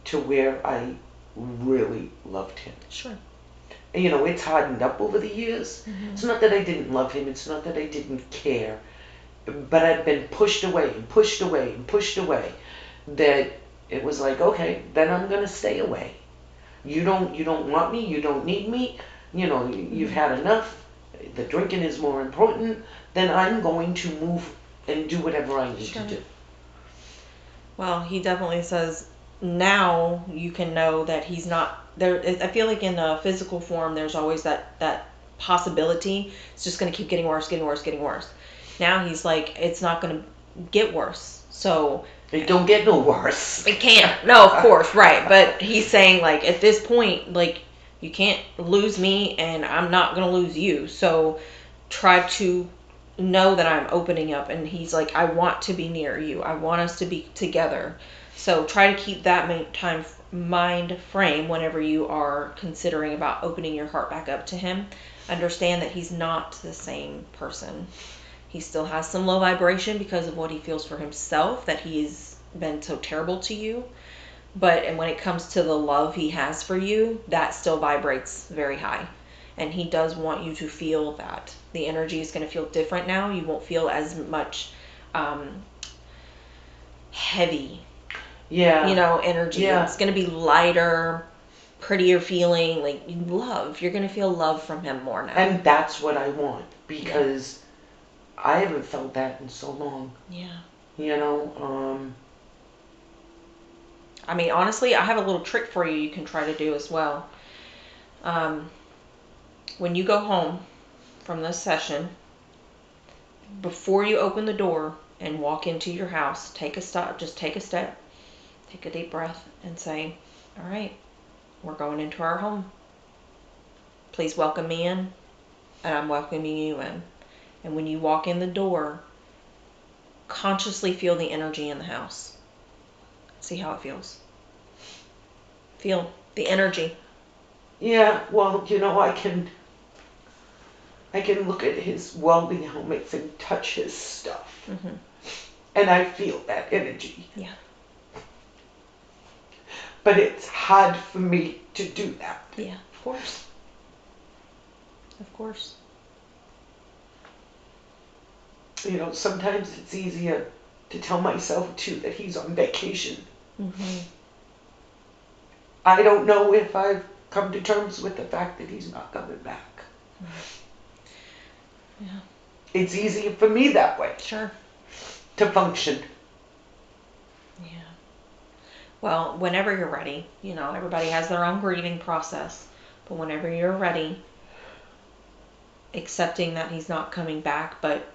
to where I really loved him. Sure. You know, it's hardened up over the years. It's not that I didn't love him. It's not that I didn't care. But I've been pushed away and pushed away and pushed away. That it was like, okay, then I'm gonna stay away. You don't want me. You don't need me. You know, you've had enough. The drinking is more important. Then I'm going to move and do whatever I need to do. Well, he definitely says now you can know that he's not there. I feel like in a physical form, there's always that possibility. It's just going to keep getting worse, getting worse, getting worse. Now he's like, it's not going to get worse. So it don't get no worse. It can't. No, of course, right. But he's saying, like, at this point, like, you can't lose me, and I'm not going to lose you. So try to know that I'm opening up. And he's like, I want to be near you. I want us to be together. So try to keep that mind frame whenever you are considering about opening your heart back up to him. Understand that he's not the same person. He still has some low vibration because of what he feels for himself, that he's been so terrible to you. And when it comes to the love he has for you, that still vibrates very high. And he does want you to feel that. The energy is going to feel different now. You won't feel as much heavy, energy. Yeah. It's going to be lighter, prettier feeling, like love. You're going to feel love from him more now. And that's what I want, because I haven't felt that in so long. Yeah. You know, I mean, honestly, I have a little trick for you can try to do as well. When you go home from this session, before you open the door and walk into your house, take a step, take a deep breath, and say, all right, we're going into our home. Please welcome me in, and I'm welcoming you in. And when you walk in the door, consciously feel the energy in the house. See how it feels. Feel the energy. Yeah, well, I can look at his welding helmets and touch his stuff. Mm-hmm. And I feel that energy. Yeah. But it's hard for me to do that. Yeah, of course. Of course. Sometimes it's easier to tell myself, too, that he's on vacation. Mm-hmm. I don't know if I've come to terms with the fact that he's not coming back. Yeah. It's easier for me that way. Sure. To function. Yeah. Well, whenever you're ready, everybody has their own grieving process, but whenever you're ready, accepting that he's not coming back, but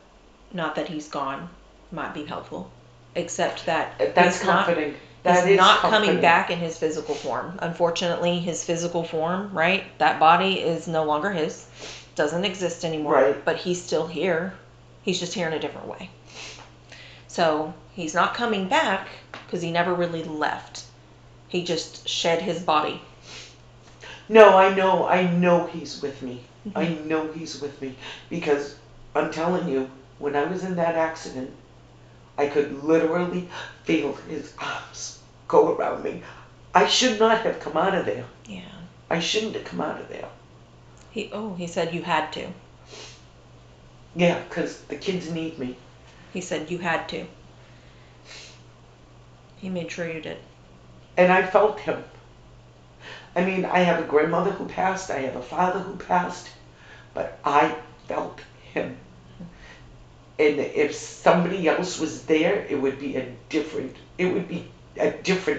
not that he's gone, might be helpful. Accept that that's comforting. He's not coming back in his physical form. Unfortunately, his physical form, right? That body is no longer his. Doesn't exist anymore. Right. But he's still here. He's just here in a different way. So he's not coming back because he never really left. He just shed his body. No, I know he's with me. Mm-hmm. I know he's with me because I'm telling you, when I was in that accident, I could literally feel his arms go around me. I should not have come out of there. Yeah. I shouldn't have come out of there. He said you had to. Yeah, because the kids need me. He said you had to. He made sure you did. And I felt him. I mean, I have a grandmother who passed. I have a father who passed. But I felt him. And if somebody else was there, it would be a different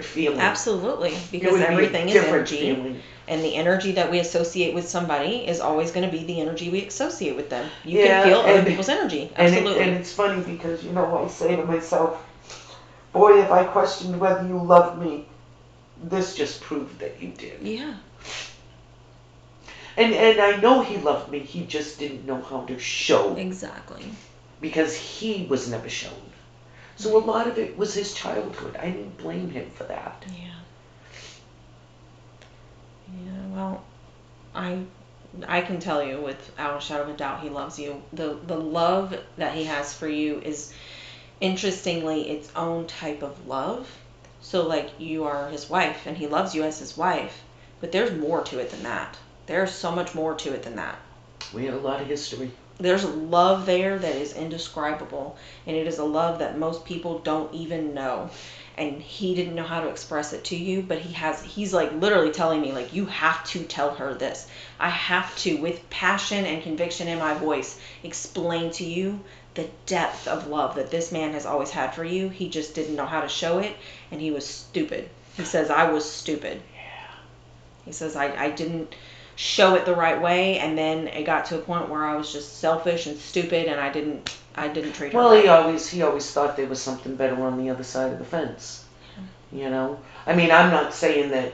feeling. Absolutely, because everything is energy. Feeling. And the energy that we associate with somebody is always going to be the energy we associate with them. You can feel other people's energy. Absolutely. And it's funny because, I say to myself, boy, if I questioned whether you loved me, this just proved that you did. Yeah. And I know he loved me. He just didn't know how to show. Exactly. Because he was never shown. So a lot of it was his childhood. I didn't blame him for that. Yeah. Yeah, well, I I can tell you without a shadow of a doubt, he loves you. The love that he has for you is interestingly its own type of love. So like you are his wife and he loves you as his wife, but there's more to it than that. There's so much more to it than that. We have a lot of history. There's a love there that is indescribable, and it is a love that most people don't even know. And he didn't know how to express it to you, but he's like literally telling me, like, you have to tell her this. I have to, with passion and conviction in my voice, explain to you the depth of love that this man has always had for you. He just didn't know how to show it, and he was stupid. He says, I was stupid. He says, I didn't show it the right way, and then it got to a point where I was just selfish and stupid, and I didn't treat her Well, right. he always thought there was something better on the other side of the fence. You know, I mean, I'm not saying that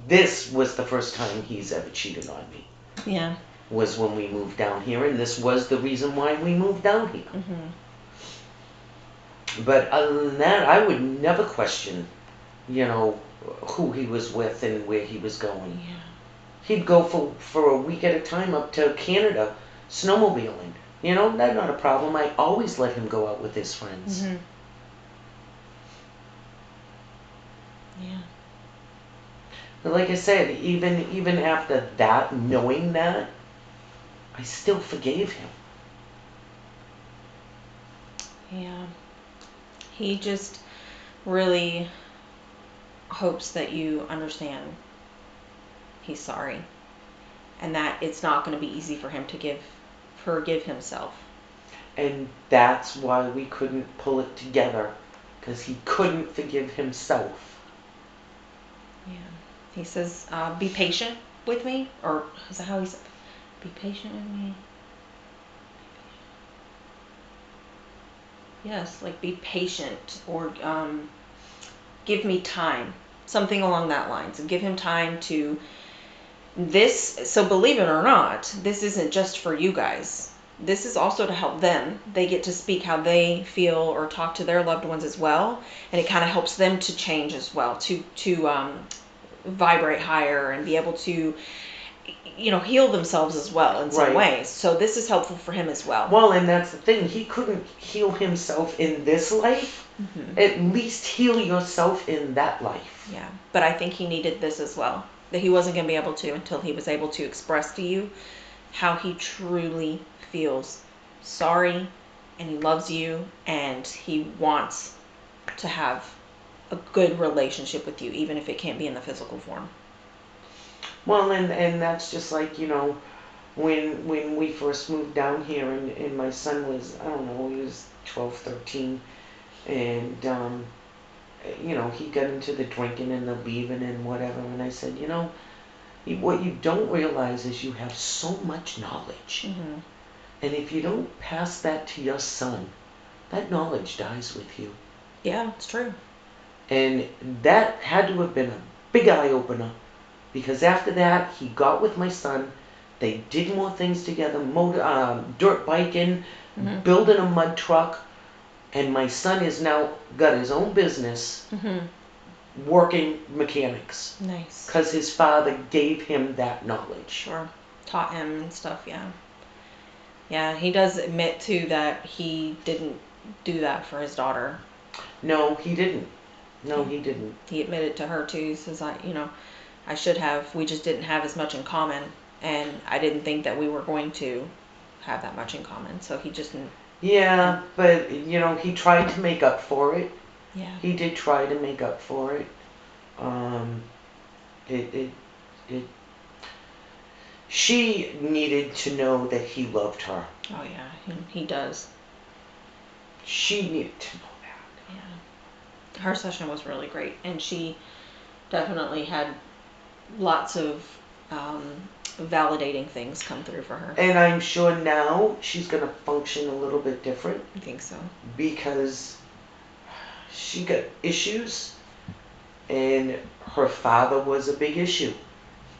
this was the first time he's ever cheated on me. Yeah. Was when we moved down here, and this was the reason why we moved down here. Mm-hmm. But other than that, I would never question, you know, who he was with and where he was going. Yeah. He'd go for a week at a time up to Canada snowmobiling. You know, that's not a problem. I always let him go out with his friends. Mm-hmm. Yeah. But like I said, even after that, knowing that, I still forgave him. Yeah. He just really hopes that you understand he's sorry, and that it's not going to be easy for him to forgive himself. And that's why we couldn't pull it together, because he couldn't forgive himself. Yeah. He says, be patient with me, or is that how he said? Be patient with me. Yes, like be patient, or give me time, something along that lines, and give him time to this. So believe it or not, this isn't just for you guys. This is also to help them. They get to speak how they feel or talk to their loved ones as well, and it kind of helps them to change as well, to vibrate higher and be able to, heal themselves as well in some Right. ways. So this is helpful for him as well. Well, and that's the thing. He couldn't heal himself in this life. Mm-hmm. At least heal yourself in that life. Yeah, but I think he needed this as well. That he wasn't going to be able to until he was able to express to you how he truly feels sorry, and he loves you, and he wants to have a good relationship with you, even if it can't be in the physical form. Well, and that's just like, you know, when we first moved down here, and my son was, I don't know, he was 12, 13, and you know, he got into the drinking and the leaving and whatever, and I said, you know, what you don't realize is you have so much knowledge. Mm-hmm. And if you don't pass that to your son, that knowledge dies with you. Yeah, it's true. And that had to have been a big eye opener, because after that, he got with my son. They did more things together, dirt biking, Mm-hmm. building a mud truck, and my son has now got his own business, Mm-hmm. working mechanics, Nice. because his father gave him that knowledge. Sure. Taught him and stuff, yeah. Yeah, he does admit too that he didn't do that for his daughter. No, he didn't. No, he didn't. He admitted to her too. He says, I should have. We just didn't have as much in common, and I didn't think that we were going to have that much in common. So he just. Yeah, but you know, he tried to make up for it. Yeah. He did try to make up for it. Um, it. She needed to know that he loved her. Oh yeah, he does. She needed to know that. Yeah. Her session was really great, and she definitely had lots of validating things come through for her. And I'm sure now she's going to function a little bit different. I think so. Because she got issues, and her father was a big issue.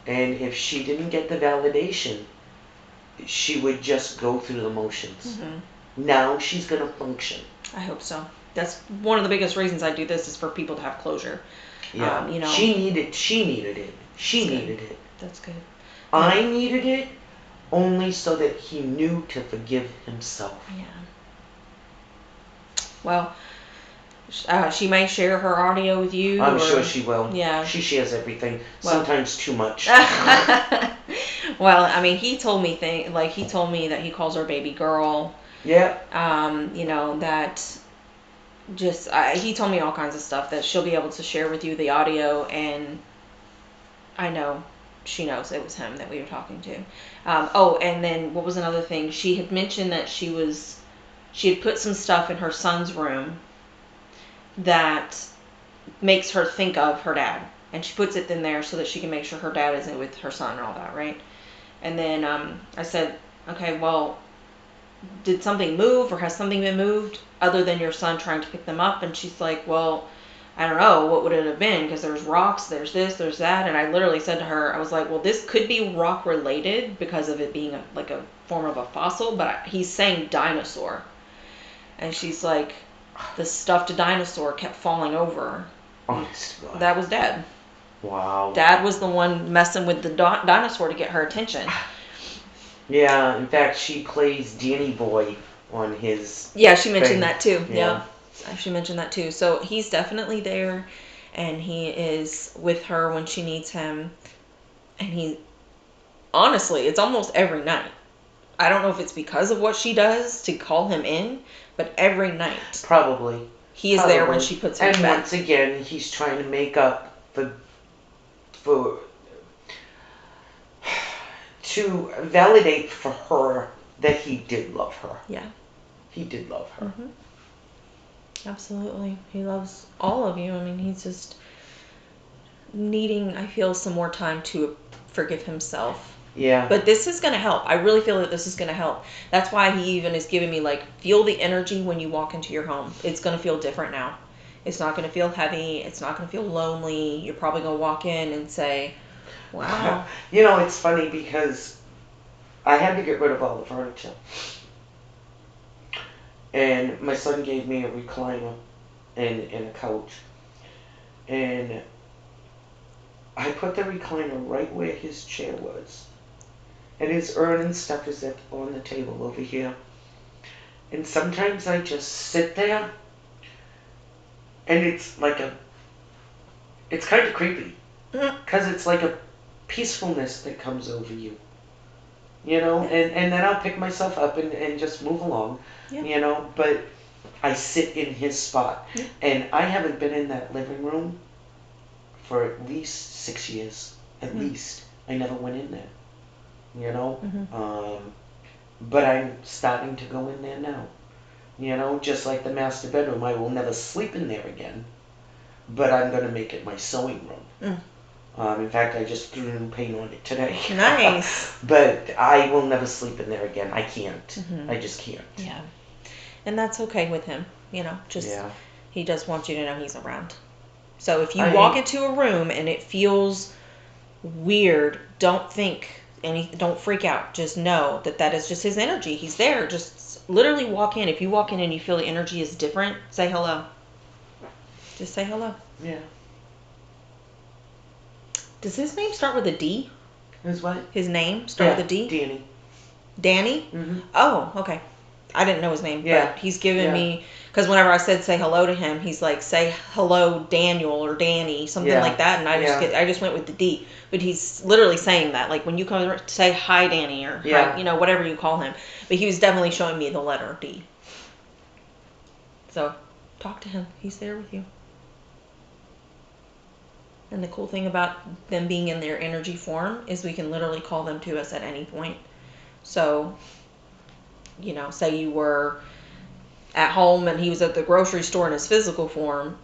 And if she didn't get the validation, she would just go through the motions. Mm-hmm. Now she's going to function. I hope so. That's one of the biggest reasons I do this, is for people to have closure. Yeah. You know. She needed it. She needed it. That's good. I needed it only so that he knew to forgive himself. Yeah. Well, she may share her audio with you. I'm sure she will. Yeah. She shares everything. Sometimes too much. Well, I mean, he told me he told me that he calls her baby girl. Yeah. You know, that just he told me all kinds of stuff that she'll be able to share with you the audio, and I know she knows it was him that we were talking to. Oh, and then what was another thing? She had mentioned that she had put some stuff in her son's room that makes her think of her dad, and she puts it in there so that she can make sure her dad isn't with her son and all that, right? And then I said, okay, well, did something move, or has something been moved other than your son trying to pick them up? And she's like, well, I don't know, what would it have been? Because there's rocks, there's this, there's that. And I literally said to her, I was like, well, this could be rock related because of it being like a form of a fossil, but he's saying dinosaur. And she's like, the stuffed dinosaur kept falling over. Honest God. That was Dad. Wow. Dad was the one messing with the dinosaur to get her attention. Yeah, in fact, she plays Danny Boy on his. Yeah, she mentioned thing. that too. Yeah. She mentioned that too. So he's definitely there, and he is with her when she needs him. And he, honestly, it's almost every night. I don't know if it's because of what she does to call him in, but every night. Probably. He is there when she puts him and to bed. once again, he's trying to make up for to validate for her that he did love her. Yeah. He did love her. Mm-hmm. Absolutely. He loves all of you. I mean, he's just needing, I feel, some more time to forgive himself. Yeah. But this is going to help. I really feel that this is going to help. That's why he even is giving me, like, feel the energy when you walk into your home. It's going to feel different now. It's not going to feel heavy. It's not going to feel lonely. You're probably going to walk in and say, wow. You know, it's funny because I had to get rid of all the furniture. And my son gave me a recliner and a couch. And I put the recliner right where his chair was. And his urn and stuff is on the table over here. And sometimes I just sit there. And it's like it's kind of creepy. Because it's like a peacefulness that comes over you. You know, and then I'll pick myself up and just move along, you know, but I sit in his spot. Yeah. And I haven't been in that living room for at least 6 years, at least. I never went in there, you know, but I'm starting to go in there now, you know, just like the master bedroom. I will never sleep in there again, but I'm going to make it my sewing room. In fact, I just threw new paint on it today. Nice. But I will never sleep in there again. I can't. I just can't. Yeah. And that's okay with him, you know. Just he just wants you to know he's around. So if you walk into a room and it feels weird, don't freak out. Just know that is just his energy. He's there. Just literally walk in. If you walk in and you feel the energy is different, say hello. Just say hello. Yeah. Does his name start with a D? His what? His name start with a D? Danny. Danny? Mm-hmm. Oh, okay. I didn't know his name, but he's given me, because whenever I said say hello to him, he's like, say hello Daniel or Danny, something like that, and I just went with the D. But he's literally saying that, like when you come say hi Danny or hi, you know, whatever you call him. But he was definitely showing me the letter D. So talk to him. He's there with you. And the cool thing about them being in their energy form is we can literally call them to us at any point. So, you know, say you were at home and he was at the grocery store in his physical form,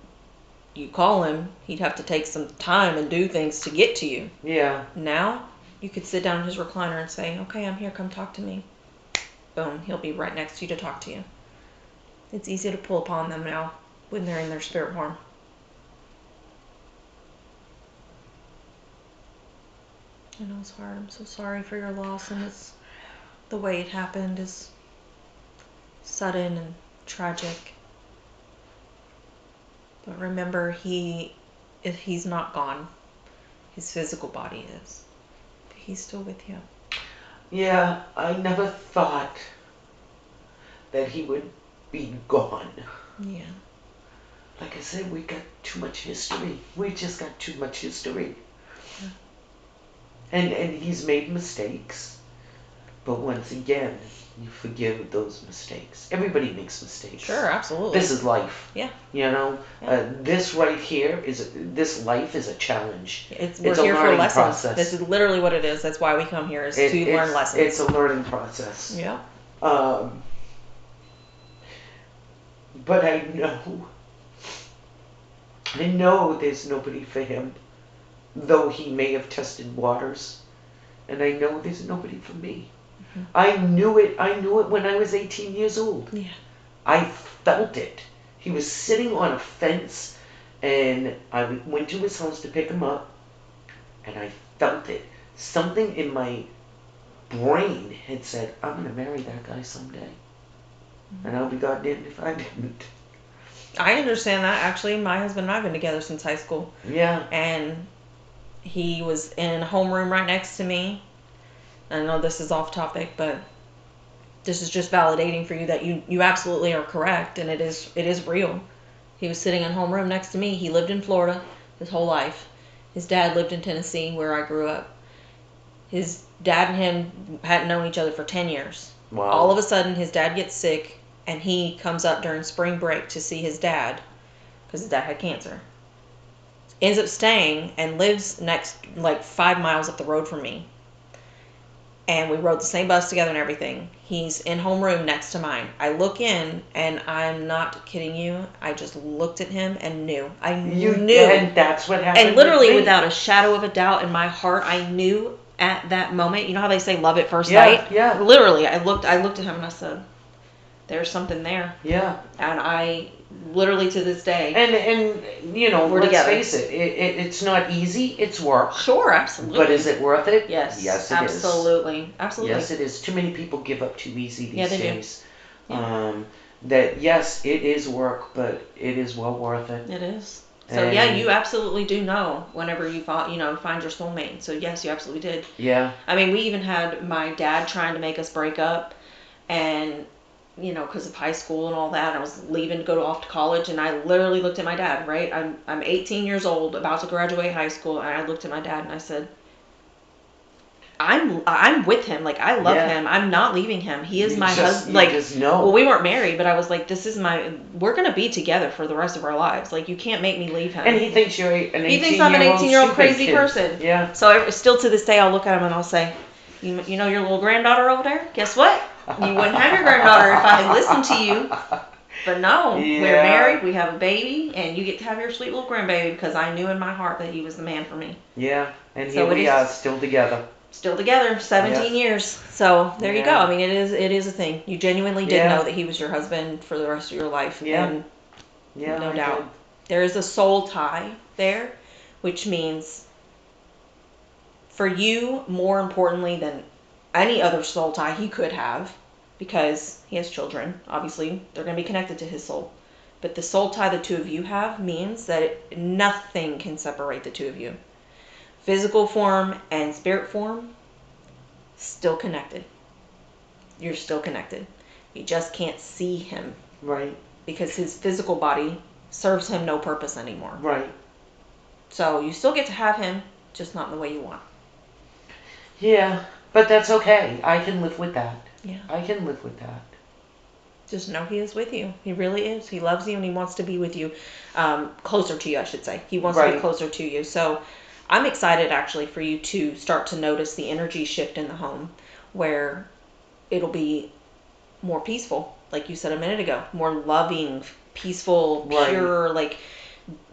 you call him, he'd have to take some time and do things to get to you. Yeah. Now, you could sit down in his recliner and say, okay, I'm here, come talk to me. Boom, he'll be right next to you to talk to you. It's easy to pull upon them now when they're in their spirit form. I know it's hard. I'm so sorry for your loss, and the way it happened is sudden and tragic. But remember, he's not gone. His physical body is. He's still with you. Yeah, I never thought that he would be gone. Yeah. Like I said, we got too much history. We just got too much history. Yeah. And he's made mistakes. But once again, you forgive those mistakes. Everybody makes mistakes. Sure, absolutely. This is life. Yeah. You know, Yeah. this right here this life is a challenge. We're here for lessons. Process. This is literally what it is. That's why we come here, is to learn lessons. It's a learning process. Yeah. But I know there's nobody for him, though he may have tested waters, and I know there's nobody for me. Mm-hmm. I knew it when I was 18 years old. Yeah. I felt it. He was sitting on a fence, and I went to his house to pick him up, and I felt it. Something in my brain had said, I'm going to marry that guy someday. Mm-hmm. And I'll be goddamned if I didn't. I understand that. Actually, my husband and I have been together since high school. Yeah. And he was in a homeroom right next to me. I know this is off topic, but this is just validating for you that you absolutely are correct, and it is real. He was sitting in homeroom next to me. He lived in Florida his whole life. His dad lived in Tennessee, where I grew up. His dad and him hadn't known each other for 10 years. Wow. All of a sudden, his dad gets sick, and he comes up during spring break to see his dad, because his dad had cancer. Ends up staying and lives next, like 5 miles up the road from me. And we rode the same bus together and everything. He's in homeroom next to mine. I look in, and I'm not kidding you. I just looked at him and knew. I knew. And that's what happened. And literally, without a shadow of a doubt in my heart, I knew at that moment. You know how they say love at first sight? Yeah. Literally, I looked at him and I said, there's something there. Yeah. And I literally to this day. And you know, we're let's together. face it, it's not easy. It's work. Sure, absolutely. But is it worth it? Yes. Yes, it absolutely. is. Absolutely. Yes, it is. Too many people give up too easy these days. Do. Yeah. That yes, it is work, but it is well worth it. It is. So yeah, you absolutely do know whenever you find your soulmate. So yes, you absolutely did. Yeah. I mean, we even had my dad trying to make us break up, and because of high school and all that, I was leaving to go off to college, and I literally looked at my dad. Right, I'm 18 years old, about to graduate high school, and I looked at my dad and I said, I'm with him. Like, I love him. I'm not leaving him. He is my husband. Like, just know. Well, we weren't married, but I was like, we're going to be together for the rest of our lives. Like, you can't make me leave him. And he thinks you're an 18-year-old He thinks I'm an 18-year-old crazy kid. person. Yeah. So still to this day, I'll look at him and I'll say, you know your little granddaughter over there? Guess what? You wouldn't have your granddaughter if I had listened to you. But no, we're married, we have a baby, and you get to have your sweet little grandbaby, because I knew in my heart that he was the man for me. Yeah, and here we are, still together. Still together, 17 years. So there you go. I mean, it is a thing. You genuinely did know that he was your husband for the rest of your life. Yeah. And no I doubt. did. There is a soul tie there, which means for you, more importantly than any other soul tie he could have, because he has children, obviously, they're going to be connected to his soul. But the soul tie the two of you have means that nothing can separate the two of you. Physical form and spirit form, still connected. You're still connected. You just can't see him. Right. Because his physical body serves him no purpose anymore. Right. So you still get to have him, just not in the way you want. Yeah, but that's okay. I can live with that. Yeah. I can live with that. Just know he is with you. He really is. He loves you and he wants to be with you. Closer to you, I should say. He wants to be closer to you. So I'm excited actually for you to start to notice the energy shift in the home, where it'll be more peaceful, like you said a minute ago, more loving, peaceful, pure, like,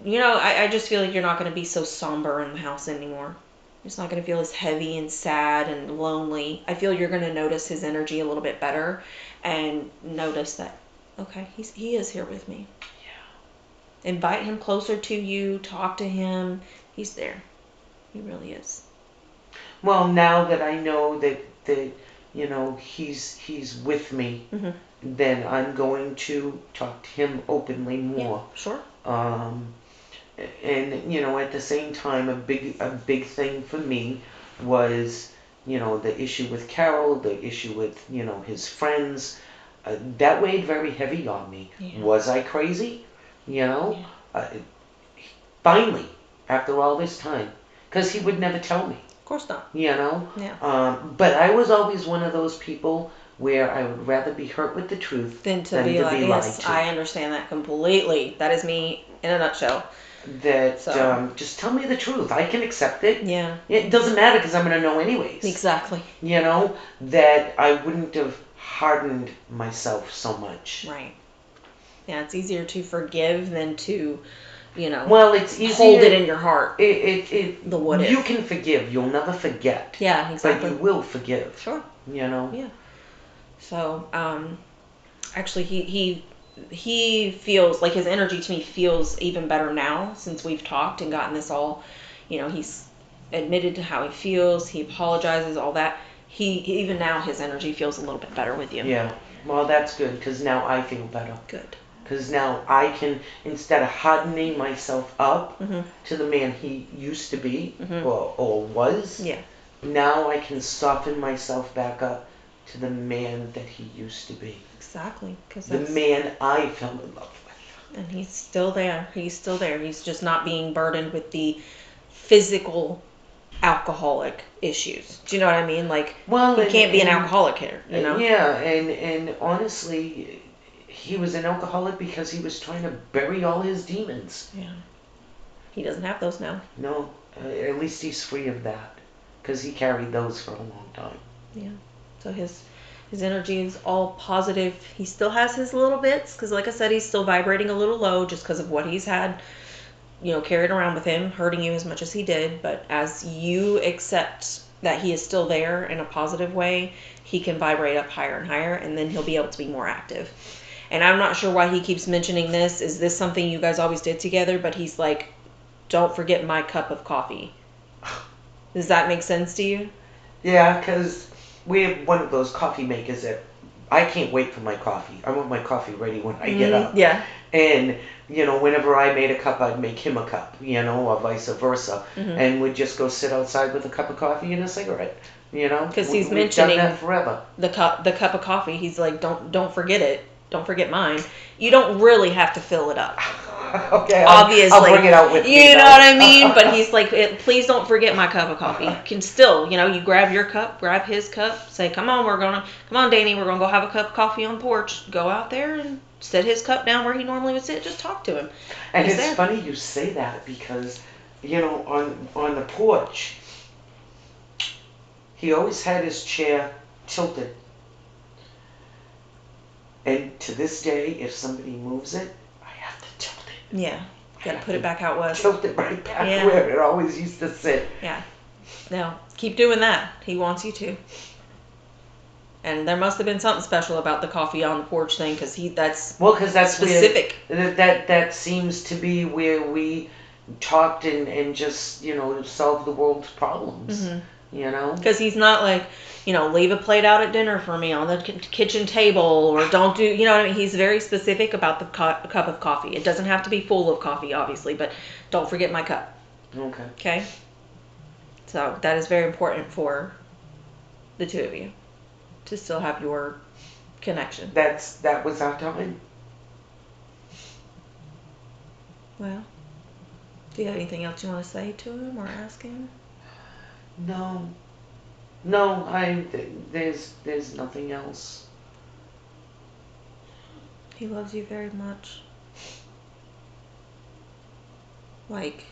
I just feel like you're not going to be so somber in the house anymore. It's not going to feel as heavy and sad and lonely. I feel you're going to notice his energy a little bit better and notice that, okay, he is here with me. Yeah. Invite him closer to you, talk to him. He's there. He really is. Well, now that I know that he's with me, mm-hmm. then I'm going to talk to him openly more. Yeah, sure. And at the same time, a big thing for me was the issue with Carol, the issue with, his friends, that weighed very heavy on me. Yeah. Was I crazy? Yeah. Finally, after all this time, because he would never tell me. Of course not. Yeah. But I was always one of those people where I would rather be hurt with the truth than to be like, yes, I understand that completely. That is me in a nutshell. Just tell me the truth. I can accept it. Yeah. It doesn't matter because I'm going to know anyways. Exactly. That I wouldn't have hardened myself so much. Right. Yeah, it's easier to forgive than to, well, it's easier, hold it in your heart. The what if. You can forgive. You'll never forget. Yeah, exactly. But you will forgive. Sure. Yeah. So, actually, he feels like his energy to me feels even better now since we've talked and gotten this all, he's admitted to how he feels. He apologizes, all that. Even now his energy feels a little bit better with you. Yeah. Well, that's good because now I feel better. Good. Because now I can, instead of hardening myself up mm-hmm. to the man he used to be mm-hmm. or was, yeah. now I can soften myself back up to the man that he used to be. Exactly. The man I fell in love with. And he's still there. He's just not being burdened with the physical alcoholic issues. Do you know what I mean? Like, he can't be an alcoholic here, Yeah, and honestly, he was an alcoholic because he was trying to bury all his demons. Yeah. He doesn't have those now. No, at least he's free of that because he carried those for a long time. Yeah. So his energy is all positive. He still has his little bits because, like I said, he's still vibrating a little low just because of what he's had, carried around with him, hurting you as much as he did. But as you accept that he is still there in a positive way, he can vibrate up higher and higher, and then he'll be able to be more active. And I'm not sure why he keeps mentioning this. Is this something you guys always did together? But he's like, don't forget my cup of coffee. Does that make sense to you? Yeah, because we have one of those coffee makers that I can't wait for my coffee. I want my coffee ready when I get up. Yeah. And, whenever I made a cup, I'd make him a cup, or vice versa. Mm-hmm. And we'd just go sit outside with a cup of coffee and a cigarette, Because he's we've mentioning done that forever. The cup of coffee. He's like, don't forget it. Don't forget mine. You don't really have to fill it up. Okay, obviously. I'll bring it out with me. You know what I mean? But he's like, please don't forget my cup of coffee. You can still, you grab your cup, grab his cup, say, come on, Danny, we're going to go have a cup of coffee on the porch. Go out there and set his cup down where he normally would sit. Just talk to him. And he's there. Funny you say that because, on the porch, he always had his chair tilted. And to this day, if somebody moves it, I have to tilt it. Yeah. You gotta put it back how it was. Tilt it right back where it always used to sit. Yeah. Now, keep doing that. He wants you to. And there must have been something special about the coffee on the porch thing, because that's specific. That seems to be where we talked and just, solved the world's problems. Mm-hmm. Because he's not like, leave a plate out at dinner for me on the kitchen table, or don't do, what I mean? He's very specific about the cup of coffee. It doesn't have to be full of coffee, obviously, but don't forget my cup. Okay? So that is very important for the two of you to still have your connection. That was our time. Well, do you have anything else you want to say to him or ask him? No, there's nothing else. He loves you very much. Like,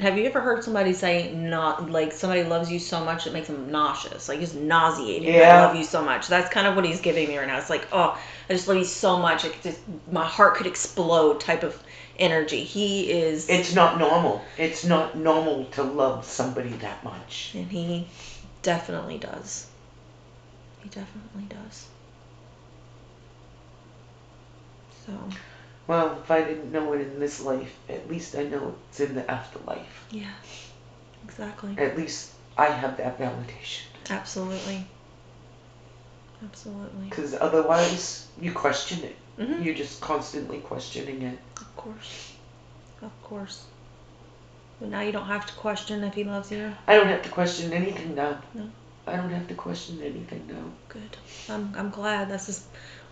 have you ever heard somebody say somebody loves you so much it makes them nauseous, like just nauseating? Yeah. I love you so much. That's kind of what he's giving me right now. It's like, oh, I just love you so much. My heart could explode type of energy. He is. It's not normal. It's not normal to love somebody that much. And he definitely does. He definitely does. So. Well, if I didn't know it in this life, at least I know it's in the afterlife. Yeah, exactly. At least I have that validation. Absolutely. Absolutely. Because otherwise, you question it. Mm-hmm. You're just constantly questioning it. Of course. Of course. So now you don't have to question if he loves you? I don't have to question anything now. No. I don't have to question anything now. Good. I'm glad. This is,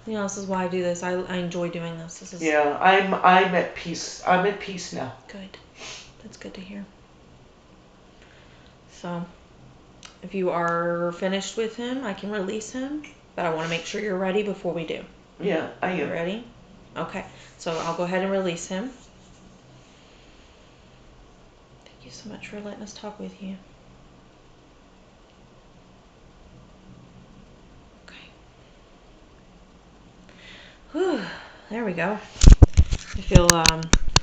this is why I do this. I enjoy doing this. This is Yeah, I'm at peace. I'm at peace now. good. That's good to hear. So, if you are finished with him, I can release him, but I want to make sure you're ready before we do. Yeah, I am. You ready? Okay. So I'll go ahead and release him. Thank you so much for letting us talk with you. Okay. Whew. There we go. I feel